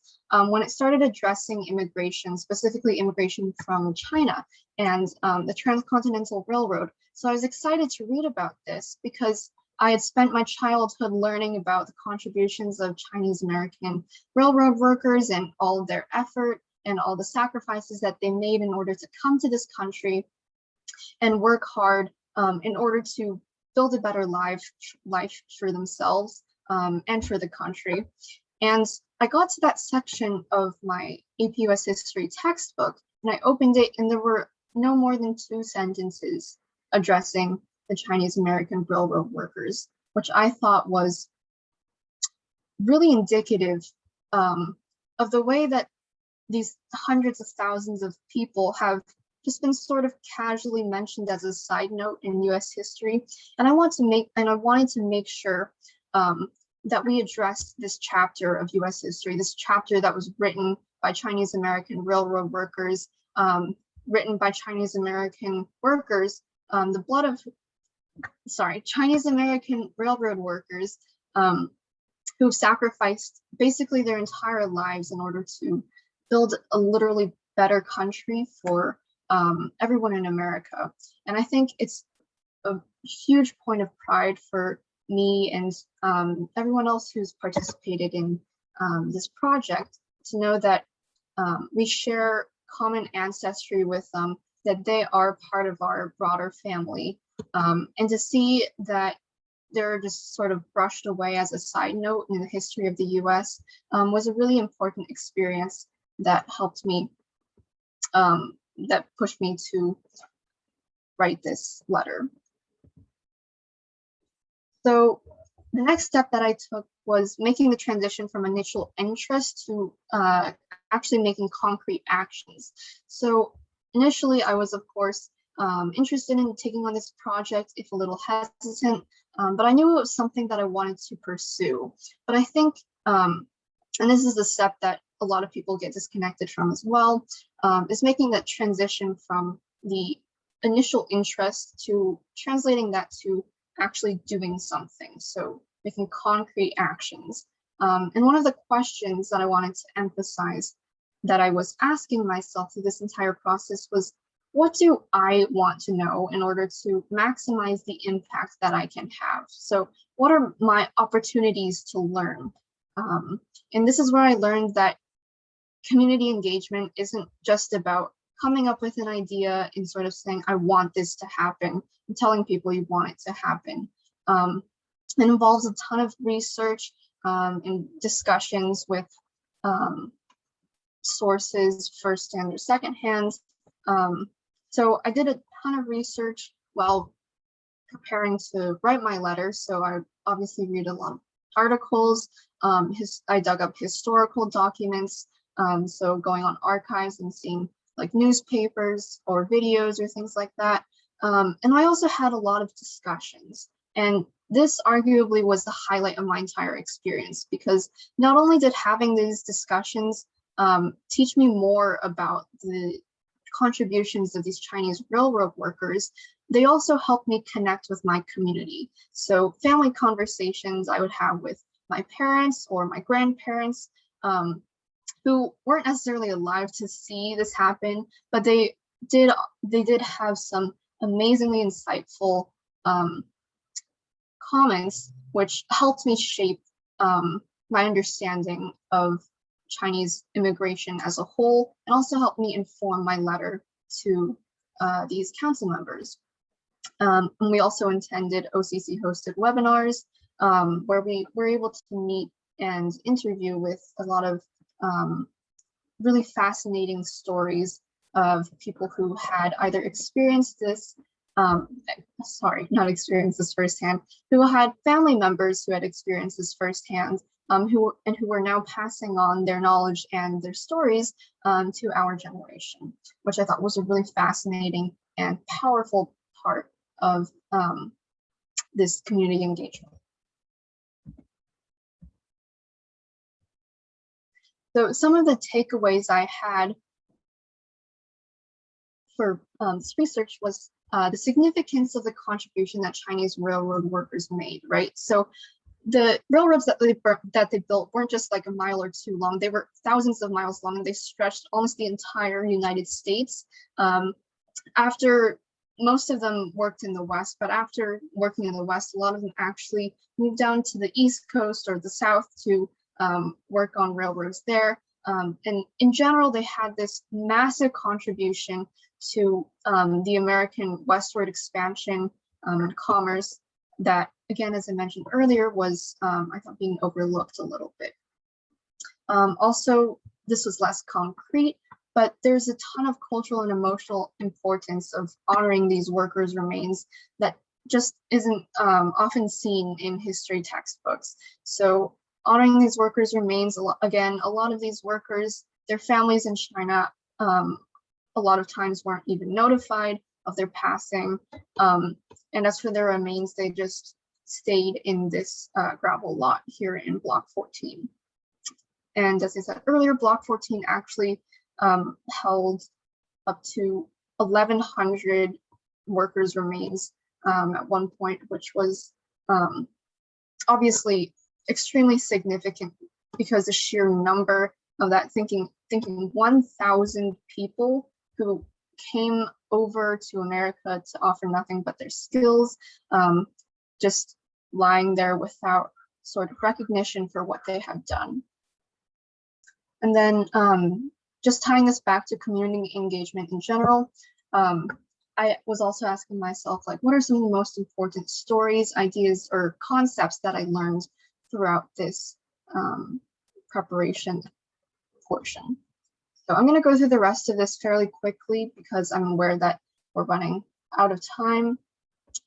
when it started addressing immigration, specifically immigration from China and the Transcontinental Railroad. So I was excited to read about this because I had spent my childhood learning about the contributions of Chinese American railroad workers and all of their effort and all the sacrifices that they made in order to come to this country and work hard in order to build a better life for themselves and for the country. And I got to that section of my AP US history textbook, and I opened it, and there were no more than 2 sentences addressing the Chinese American railroad workers, which I thought was really indicative of the way that these hundreds of thousands of people have just been sort of casually mentioned as a side note in US history. And I wanted to make sure that we addressed this chapter of US history, this chapter that was written by Chinese American railroad workers, written by Chinese American workers, Chinese American railroad workers who sacrificed basically their entire lives in order to build a literally better country for everyone in America. And I think it's a huge point of pride for me and everyone else who's participated in this project to know that we share common ancestry with them, that they are part of our broader family. And to see that they're just sort of brushed away as a side note in the history of the US was a really important experience that helped me, that pushed me to write this letter. So the next step that I took was making the transition from initial interest to actually making concrete actions. So initially I was, of course, interested in taking on this project, if a little hesitant, but I knew it was something that I wanted to pursue. But I think, and this is the step that a lot of people get disconnected from as well, is making that transition from the initial interest to translating that to actually doing something. So making concrete actions. And one of the questions that I wanted to emphasize that I was asking myself through this entire process was, what do I want to know in order to maximize the impact that I can have? So what are my opportunities to learn? And this is where I learned that community engagement isn't just about coming up with an idea and sort of saying, I want this to happen, and telling people you want it to happen. It involves a ton of research and discussions with sources, firsthand or secondhand. So I did a ton of research while preparing to write my letter. So I obviously read a lot of articles. I dug up historical documents. So going on archives and seeing like newspapers or videos or things like that. And I also had a lot of discussions. And this arguably was the highlight of my entire experience, because not only did having these discussions teach me more about the contributions of these Chinese railroad workers, they also helped me connect with my community. So family conversations I would have with my parents or my grandparents, who weren't necessarily alive to see this happen, but they did have some amazingly insightful comments, which helped me shape my understanding of Chinese immigration as a whole, and also helped me inform my letter to these council members. And we also attended OCC hosted webinars where we were able to meet and interview with a lot of really fascinating stories of people who had either experienced this, not experienced this firsthand, who had family members who had experienced this firsthand, who were now passing on their knowledge and their stories to our generation, which I thought was a really fascinating and powerful part of this community engagement. So some of the takeaways I had for this research was the significance of the contribution that Chinese railroad workers made, right? So the railroads that they built weren't just like a mile or two long, they were thousands of miles long, and they stretched almost the entire United States. After most of them worked in the West, but after working in the West, a lot of them actually moved down to the East Coast or the South to work on railroads there. And in general, they had this massive contribution to the American westward expansion and commerce that, again, as I mentioned earlier, was, I thought, being overlooked a little bit. Also, this was less concrete, but there's a ton of cultural and emotional importance of honoring these workers' remains that just isn't often seen in history textbooks. So honoring these workers' remains, again, a lot of these workers, their families in China a lot of times weren't even notified of their passing. And as for their remains, they just stayed in this gravel lot here in Block 14. And as I said earlier, Block 14 actually held up to 1,100 workers' remains at one point, which was obviously extremely significant because the sheer number of that, thinking 1,000 people who came over to America to offer nothing but their skills, just lying there without sort of recognition for what they had done. And then just tying this back to community engagement in general, I was also asking myself, like, what are some of the most important stories, ideas, or concepts that I learned throughout this preparation portion? So I'm going to go through the rest of this fairly quickly because I'm aware that we're running out of time.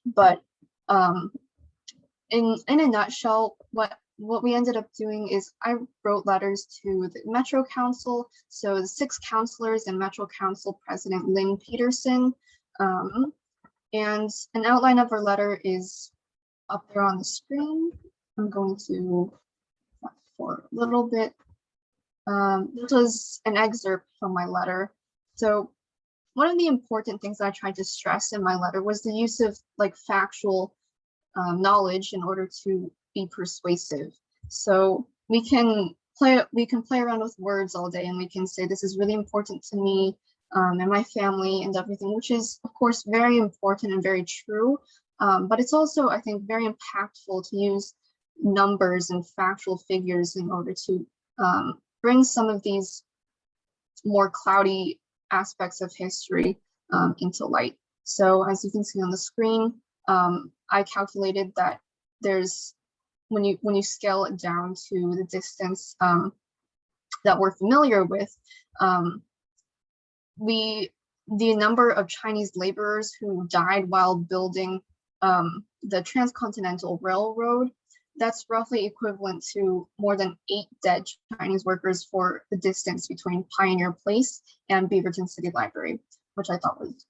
But in a nutshell, what we ended up doing is I wrote letters to the Metro Council, so the 6 councilors and Metro Council President Lynn Peterson. And an outline of her letter is up there on the screen. I'm going to for a little bit. This was an excerpt from my letter. So one of the important things I tried to stress in my letter was the use of like factual knowledge in order to be persuasive. So we can play around with words all day and we can say this is really important to me and my family and everything, which is of course very important and very true. But it's also, I think, very impactful to use numbers and factual figures in order to bring some of these more cloudy aspects of history into light. So as you can see on the screen, I calculated that there's, when you scale it down to the distance that we're familiar with, the number of Chinese laborers who died while building the Transcontinental Railroad, that's roughly equivalent to more than 8 dead Chinese workers for the distance between Pioneer Place and Beaverton City Library, which I thought was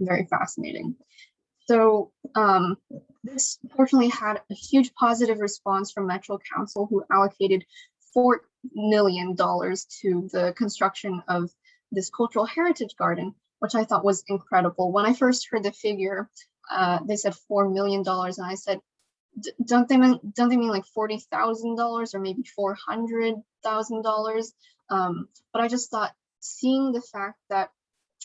very fascinating. So this fortunately had a huge positive response from Metro Council, who allocated $4 million to the construction of this cultural heritage garden, which I thought was incredible. When I first heard the figure, they said $4 million, and I said, don't they mean like $40,000 or maybe $400,000? But I just thought, seeing the fact that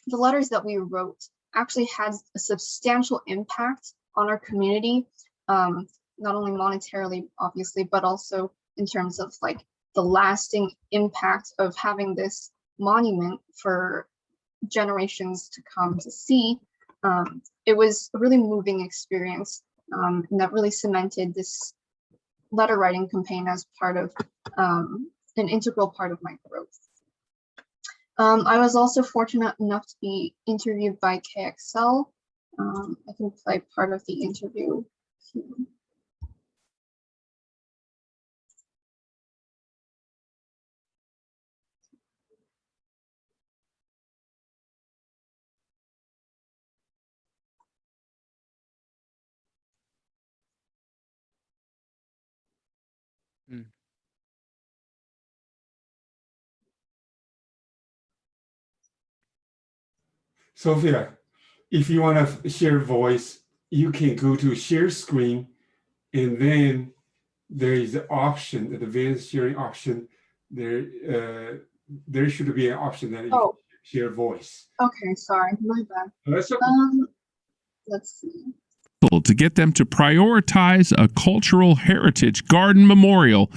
the letters that we wrote actually had a substantial impact on our community, not only monetarily, obviously, but also in terms of like the lasting impact of having this monument for generations to come to see. It was a really moving experience, and that really cemented this letter writing campaign as part of an integral part of my growth. I was also fortunate enough to be interviewed by KXL. I can play part of the interview here. Sophia, if you want to share voice, you can go to share screen, and then there is the option, the advanced sharing option. There should be an option that you can share voice. Okay, sorry, my bad. That's okay. Let's see. To get them to prioritize a cultural heritage garden memorial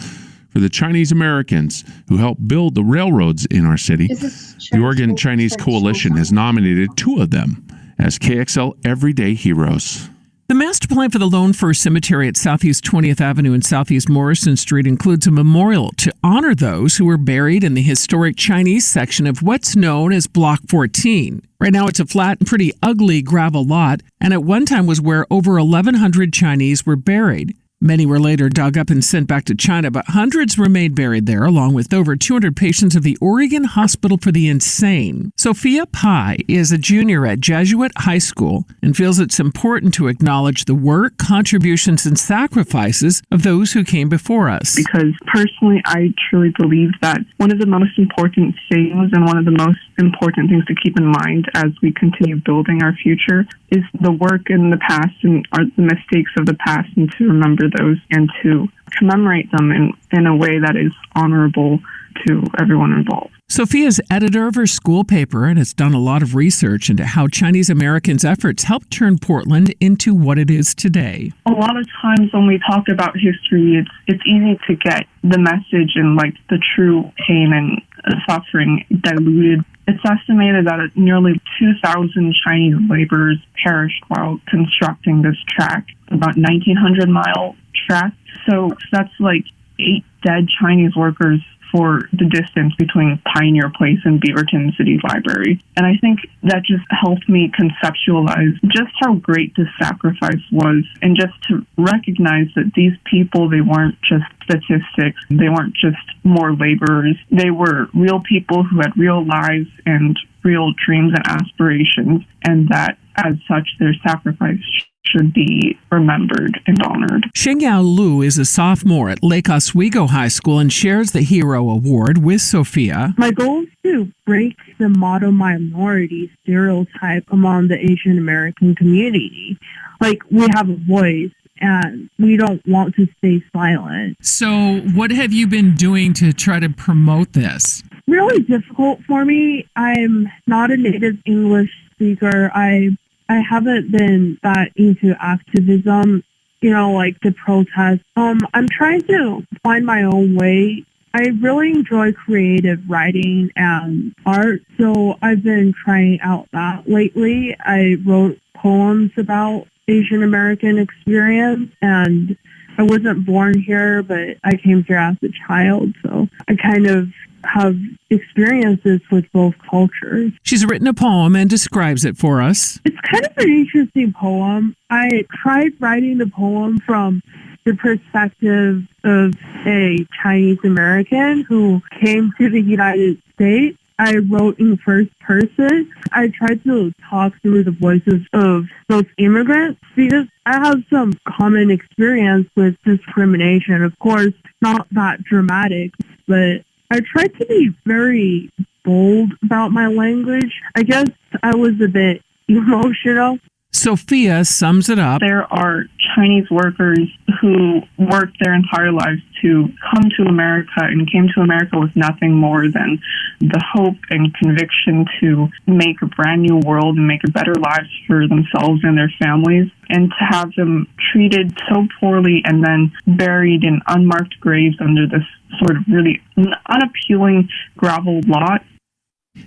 for the Chinese Americans who helped build the railroads in our city. The Oregon Chinese Coalition has nominated 2 of them as KXL Everyday Heroes. The master plan for the Lone Fir Cemetery at Southeast 20th Avenue and Southeast Morrison Street includes a memorial to honor those who were buried in the historic Chinese section of what's known as Block 14. Right now it's a flat and pretty ugly gravel lot, and at one time was where over 1,100 Chinese were buried. Many were later dug up and sent back to China, but hundreds remained buried there, along with over 200 patients of the Oregon Hospital for the Insane. Sophia Pai is a junior at Jesuit High School and feels it's important to acknowledge the work, contributions, and sacrifices of those who came before us. Because personally, I truly believe that one of the most important things and one of the most important things to keep in mind as we continue building our future is the work in the past and the mistakes of the past, and to remember those and to commemorate them in a way that is honorable to everyone involved. Sophia is editor of her school paper and has done a lot of research into how Chinese Americans' efforts helped turn Portland into what it is today. A lot of times when we talk about history, it's easy to get the message and like the true pain and suffering diluted. It's estimated that nearly 2,000 Chinese laborers perished while constructing this track, about 1,900-mile track. So that's like 8 dead Chinese workers for the distance between Pioneer Place and Beaverton City Library. And I think that just helped me conceptualize just how great this sacrifice was, and just to recognize that these people, they weren't just statistics, they weren't just more laborers, they were real people who had real lives and real dreams and aspirations, and that as such their sacrifice should be remembered and honored. Shengyao Lu is a sophomore at Lake Oswego High School and shares the Hero Award with Sophia. My goal is to break the model minority stereotype among the Asian American community. Like, we have a voice and we don't want to stay silent. So what have you been doing to try to promote this? Really difficult for me. I'm not a native English speaker. I haven't been that into activism, like the protests. I'm trying to find my own way. I really enjoy creative writing and art, so I've been trying out that lately. I wrote poems about Asian American experience, and I wasn't born here, but I came here as a child, so I kind of have experiences with both cultures. She's written a poem and describes it for us. It's kind of an interesting poem. I tried writing the poem from the perspective of a Chinese American who came to the United States. I wrote in first person. I tried to talk through the voices of those immigrants because I have some common experience with discrimination. Of course, not that dramatic, but I tried to be very bold about my language. I guess I was a bit emotional. Sophia sums it up. There are Chinese workers who worked their entire lives to come to America and came to America with nothing more than the hope and conviction to make a brand new world and make a better lives for themselves and their families. And to have them treated so poorly and then buried in unmarked graves under this sort of really unappealing gravel lot.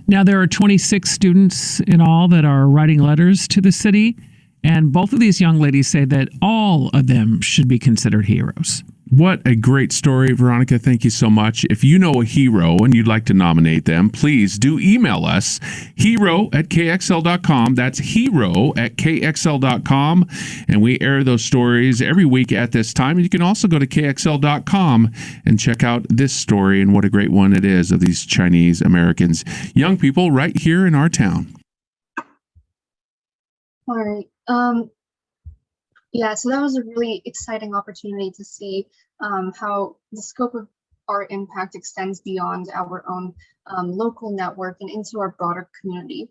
Now, there are 26 students in all that are writing letters to the city, and both of these young ladies say that all of them should be considered heroes. What a great story, Veronica. Thank you so much. If you know a hero and you'd like to nominate them, please do email us, hero@kxl.com. That's hero@kxl.com. And we air those stories every week at this time. And you can also go to kxl.com and check out this story, and what a great one it is, of these Chinese Americans, young people right here in our town. All right. Yeah, so that was a really exciting opportunity to see how the scope of our impact extends beyond our own local network and into our broader community.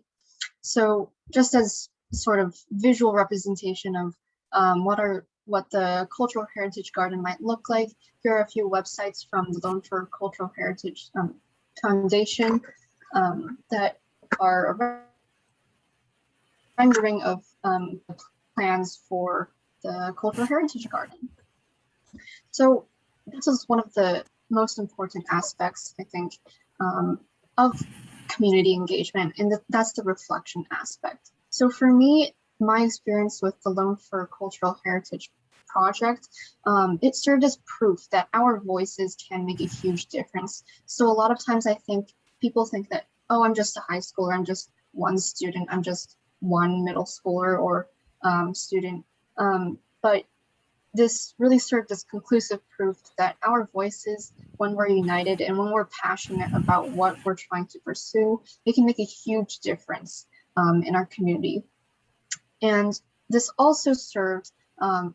So just as sort of visual representation of what the Cultural Heritage Garden might look like, here are a few websites from the Loan for Cultural Heritage Foundation that are a rendering of plans for the Cultural Heritage Garden. So this is one of the most important aspects, I think, of community engagement, and that's the reflection aspect. So for me, my experience with the Loan for Cultural Heritage project, it served as proof that our voices can make a huge difference. So a lot of times I think people think that, oh, I'm just a high schooler, I'm just one student, I'm just one middle schooler or student. But this really served as conclusive proof that our voices, when we're united and when we're passionate about what we're trying to pursue, they can make a huge difference in our community. And this also served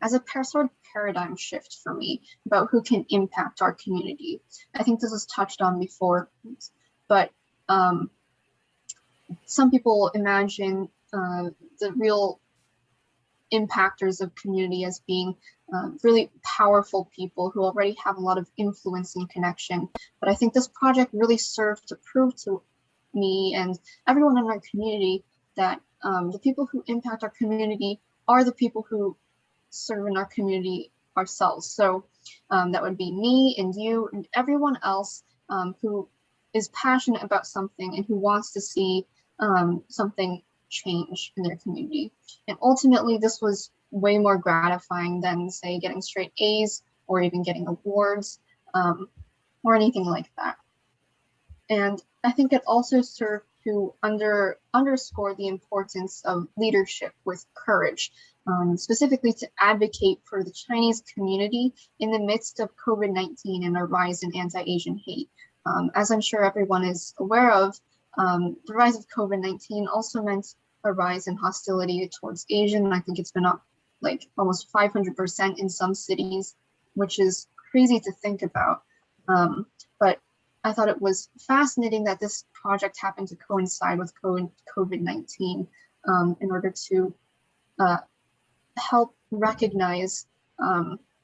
as a sort of paradigm shift for me about who can impact our community. I think this was touched on before, but some people imagine the real impactors of community as being really powerful people who already have a lot of influence and connection. But I think this project really served to prove to me and everyone in our community that the people who impact our community are the people who serve in our community ourselves. So that would be me and you and everyone else who is passionate about something and who wants to see something change in their community. And ultimately, this was way more gratifying than, say, getting straight A's or even getting awards or anything like that. And I think it also served to underscore the importance of leadership with courage, specifically to advocate for the Chinese community in the midst of COVID-19 and a rise in anti-Asian hate. As I'm sure everyone is aware of, the rise of COVID-19 also meant a rise in hostility towards Asian. I think it's been up like almost 500% in some cities, which is crazy to think about. But I thought it was fascinating that this project happened to coincide with COVID-19 in order to help recognize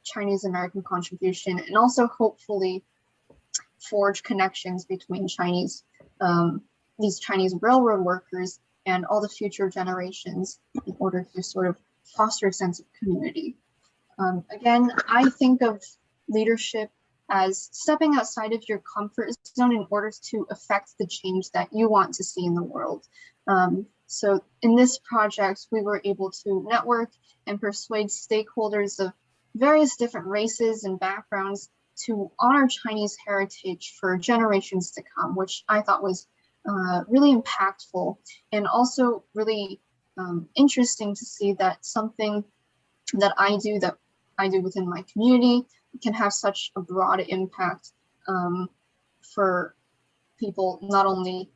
Chinese American contribution and also hopefully forge connections between these Chinese railroad workers and all the future generations in order to sort of foster a sense of community. Again, I think of leadership as stepping outside of your comfort zone in order to affect the change that you want to see in the world. So in this project, we were able to network and persuade stakeholders of various different races and backgrounds to honor Chinese heritage for generations to come, which I thought was really impactful and also really interesting to see that something that I do within my community can have such a broad impact for people not only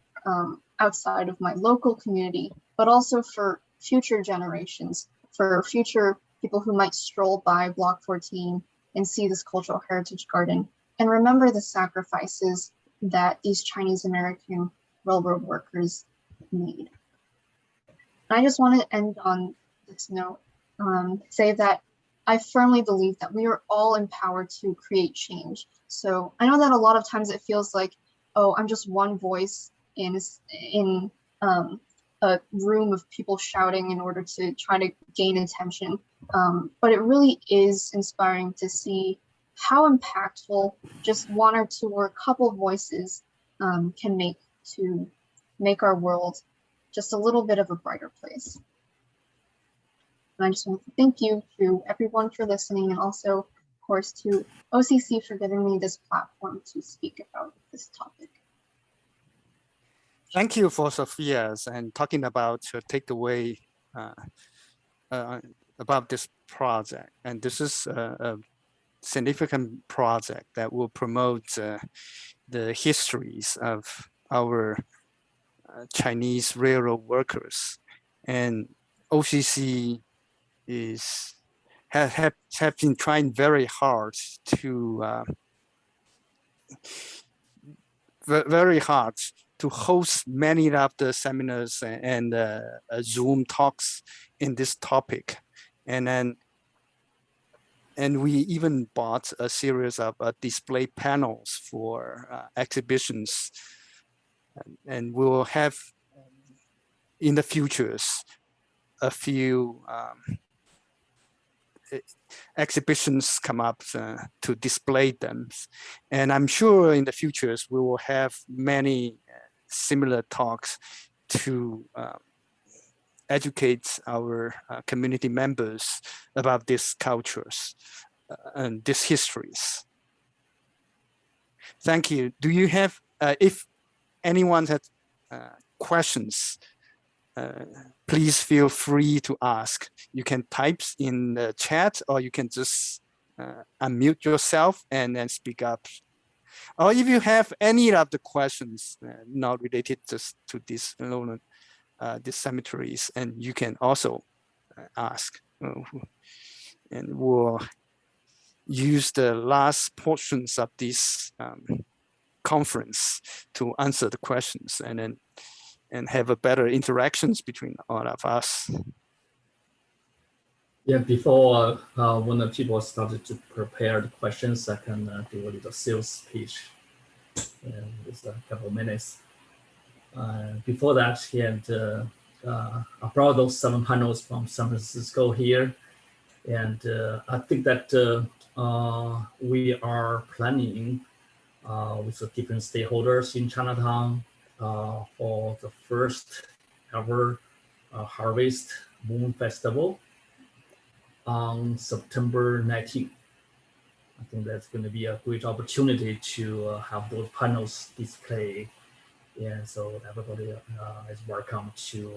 outside of my local community, but also for future generations, for future people who might stroll by Block 14 and see this cultural heritage garden and remember the sacrifices that these Chinese American railroad workers made. I just want to end on this note, say that I firmly believe that we are all empowered to create change. So I know that a lot of times it feels like, oh, I'm just one voice in a room of people shouting in order to try to gain attention. But it really is inspiring to see how impactful just one or two or a couple voices can make to make our world just a little bit of a brighter place. And I just want to thank you to everyone for listening, and also, of course, to OCC for giving me this platform to speak about this topic. Thank you for Sophia's and talking about your takeaway about this project. And this is a significant project that will promote the histories of our Chinese railroad workers. And OCC have been trying very hard to host many of the seminars and Zoom talks in this topic. And we even bought a series of display panels for exhibitions. And we'll have in the futures a few exhibitions come up to display them. And I'm sure in the futures we will have many similar talks to educate our community members about these cultures and these histories. Thank you. Do you have, if anyone has questions please feel free to ask. You can type in the chat, or you can just unmute yourself and then speak up. Or if you have any of the questions not related just to this these cemeteries, and you can also ask. And we'll use the last portions of this conference to answer the questions, and have a better interactions between all of us. Yeah, before when the people started to prepare the questions, I can do a little sales speech. And it's a couple of minutes. Before that, I brought those 7 panels from San Francisco here. And I think that we are planning with the different stakeholders in Chinatown for the first ever Harvest Moon Festival on September 19th. I think that's going to be a great opportunity to have those panels displayed. And so everybody is welcome to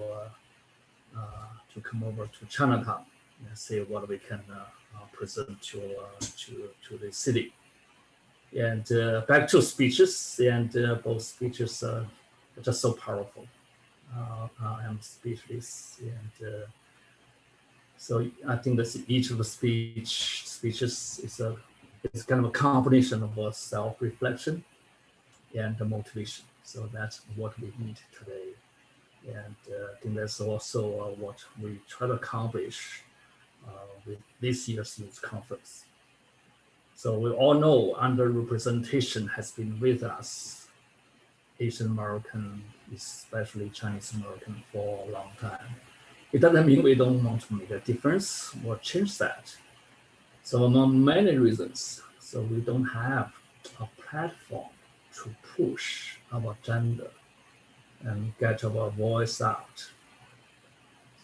come over to Chinatown and see what we can present to the city. And back to speeches, and both speeches are just so powerful. I'm speechless, and so I think that each of the speeches is kind of a combination of self-reflection and the motivation. So that's what we need today, and I think that's also what we try to accomplish with this year's youth conference. So we all know underrepresentation has been with us, Asian American, especially Chinese American, for a long time. It doesn't mean we don't want to make a difference or change that. So among many reasons, so we don't have a platform to push our agenda and get our voice out.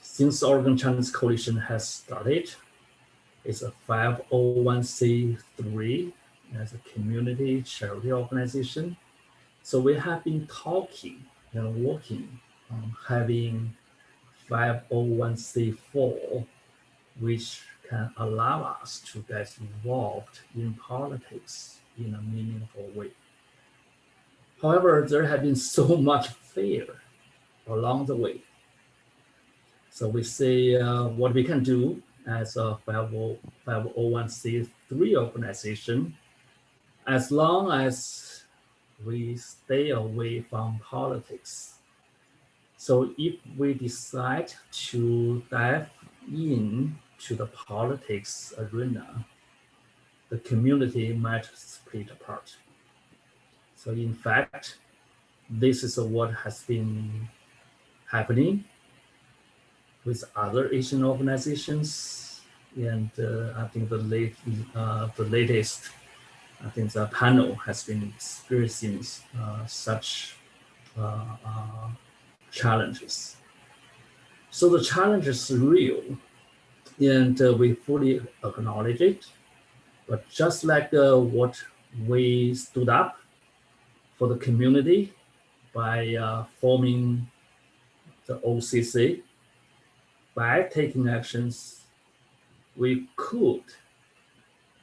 Since Oregon Chinese Coalition has started, it's a 501c3 as a community charity organization. So we have been talking and working on having 501c4, which can allow us to get involved in politics in a meaningful way. However, there have been so much fear along the way. So we say what we can do as a 501c3 organization, as long as we stay away from politics. So if we decide to dive into the politics arena, the community might split apart. So in fact, this is what has been happening with other Asian organizations, and I think the latest, I think the panel has been experiencing such challenges. So the challenge is real, and we fully acknowledge it. But just like what we stood up for the community by forming the OCC, by taking actions, we could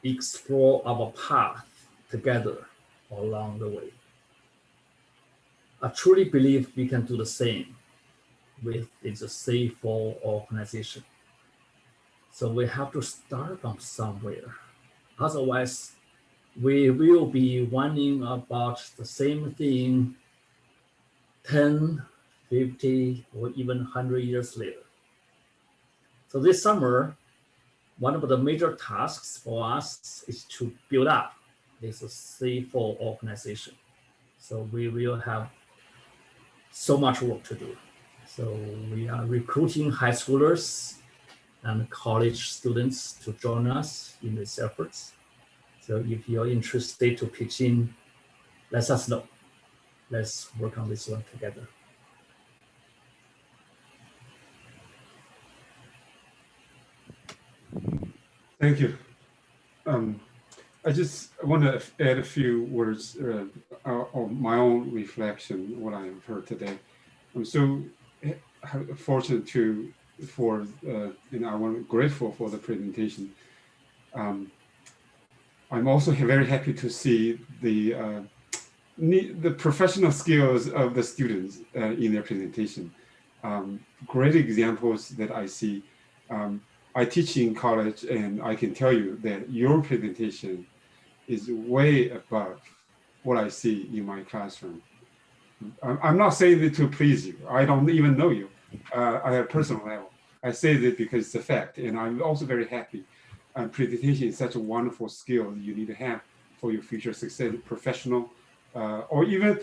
explore our path together along the way. I truly believe we can do the same with the C4 organization. So we have to start from somewhere. Otherwise, we will be whining about the same thing 10, 50, or even 100 years later. So this summer, one of the major tasks for us is to build up this C4 organization. So we will have so much work to do. So we are recruiting high schoolers and college students to join us in these efforts. So if you're interested to pitch in, let us know. Let's work on this one together. Thank you. I just want to add a few words of my own reflection, what I have heard today. So fortunate for I want grateful for the presentation. I'm also very happy to see the professional skills of the students in their presentation. Great examples that I see. I teach in college, and I can tell you that your presentation is way above what I see in my classroom. I'm not saying it to please you. I don't even know you at a personal level. I say that because it's a fact, and I'm also very happy. Presentation is such a wonderful skill that you need to have for your future success, professional, or even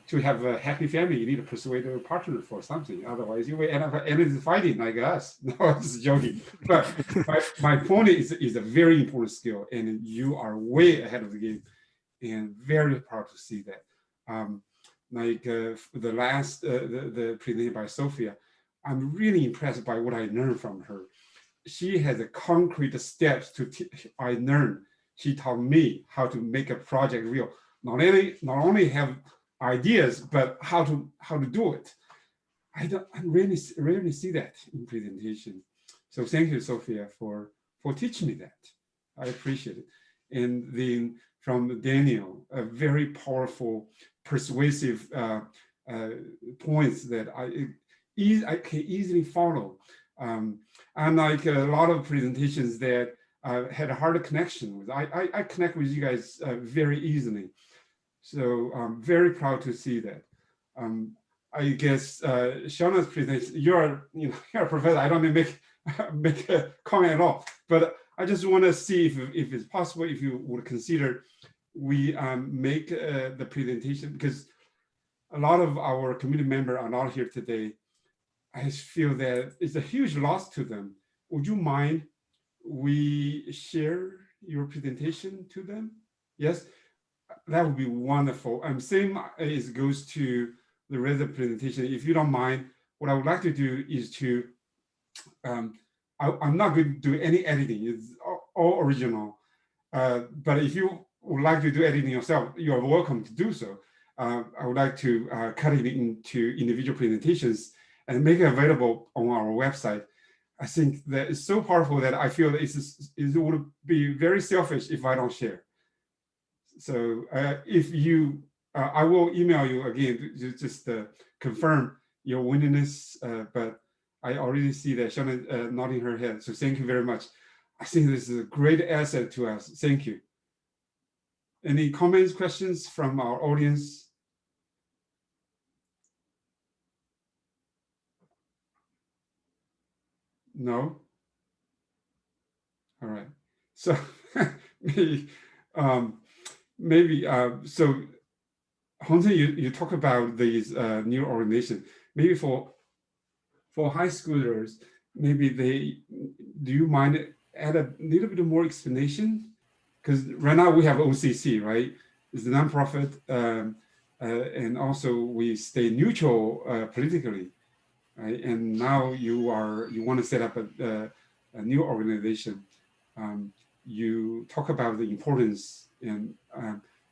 to have a happy family. You need to persuade a partner for something. Otherwise, you will end up fighting like us. No, I'm just joking. But my point is a very important skill, and you are way ahead of the game, and very proud to see that. The last the presentation by Sophia, I'm really impressed by what I learned from her. She has a concrete steps to I learned. She taught me how to make a project real. Not only have ideas, but how to do it. I rarely see that in presentation. So thank you, Sophia, for teaching me that. I appreciate it. And then from Daniel, a very powerful, persuasive points that I can easily follow. Unlike a lot of presentations that had a harder connection with, I connect with you guys very easily. So I'm very proud to see that. I guess Shauna's presentation, you're a professor. I don't make a comment at all, but I just want to see if it's possible, if you would consider we make the presentation, because a lot of our community members are not here today. I feel that it's a huge loss to them. Would you mind we share your presentation to them? Yes, that would be wonderful. Same as goes to the rest of the presentation. If you don't mind, what I would like to do is to, I'm not going to do any editing. It's all original. But if you would like to do editing yourself, you are welcome to do so. I would like to cut it into individual presentations and make it available on our website. I think that it's so powerful that I feel that it would be very selfish if I don't share. So if you, I will email you again to just confirm your willingness, but I already see that Shauna nodding her head. So thank you very much. I think this is a great asset to us. Thank you. Any comments, questions from our audience? No? All right. So maybe, so Hongzhen, you talk about these new organizations. Maybe for high schoolers, maybe do you mind add a little bit more explanation? Because right now we have OCC, right? It's a nonprofit, and also we stay neutral politically, right? And now you want to set up a new organization. You talk about the importance, and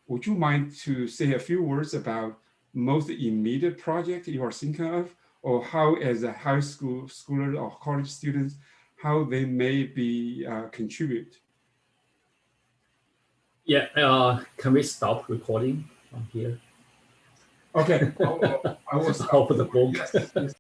would you mind to say a few words about most immediate project you are thinking of, or how, as a high school schooler or college students, how they may be contribute? Yeah, can we stop recording from here? Okay, I will stop the book. Yes.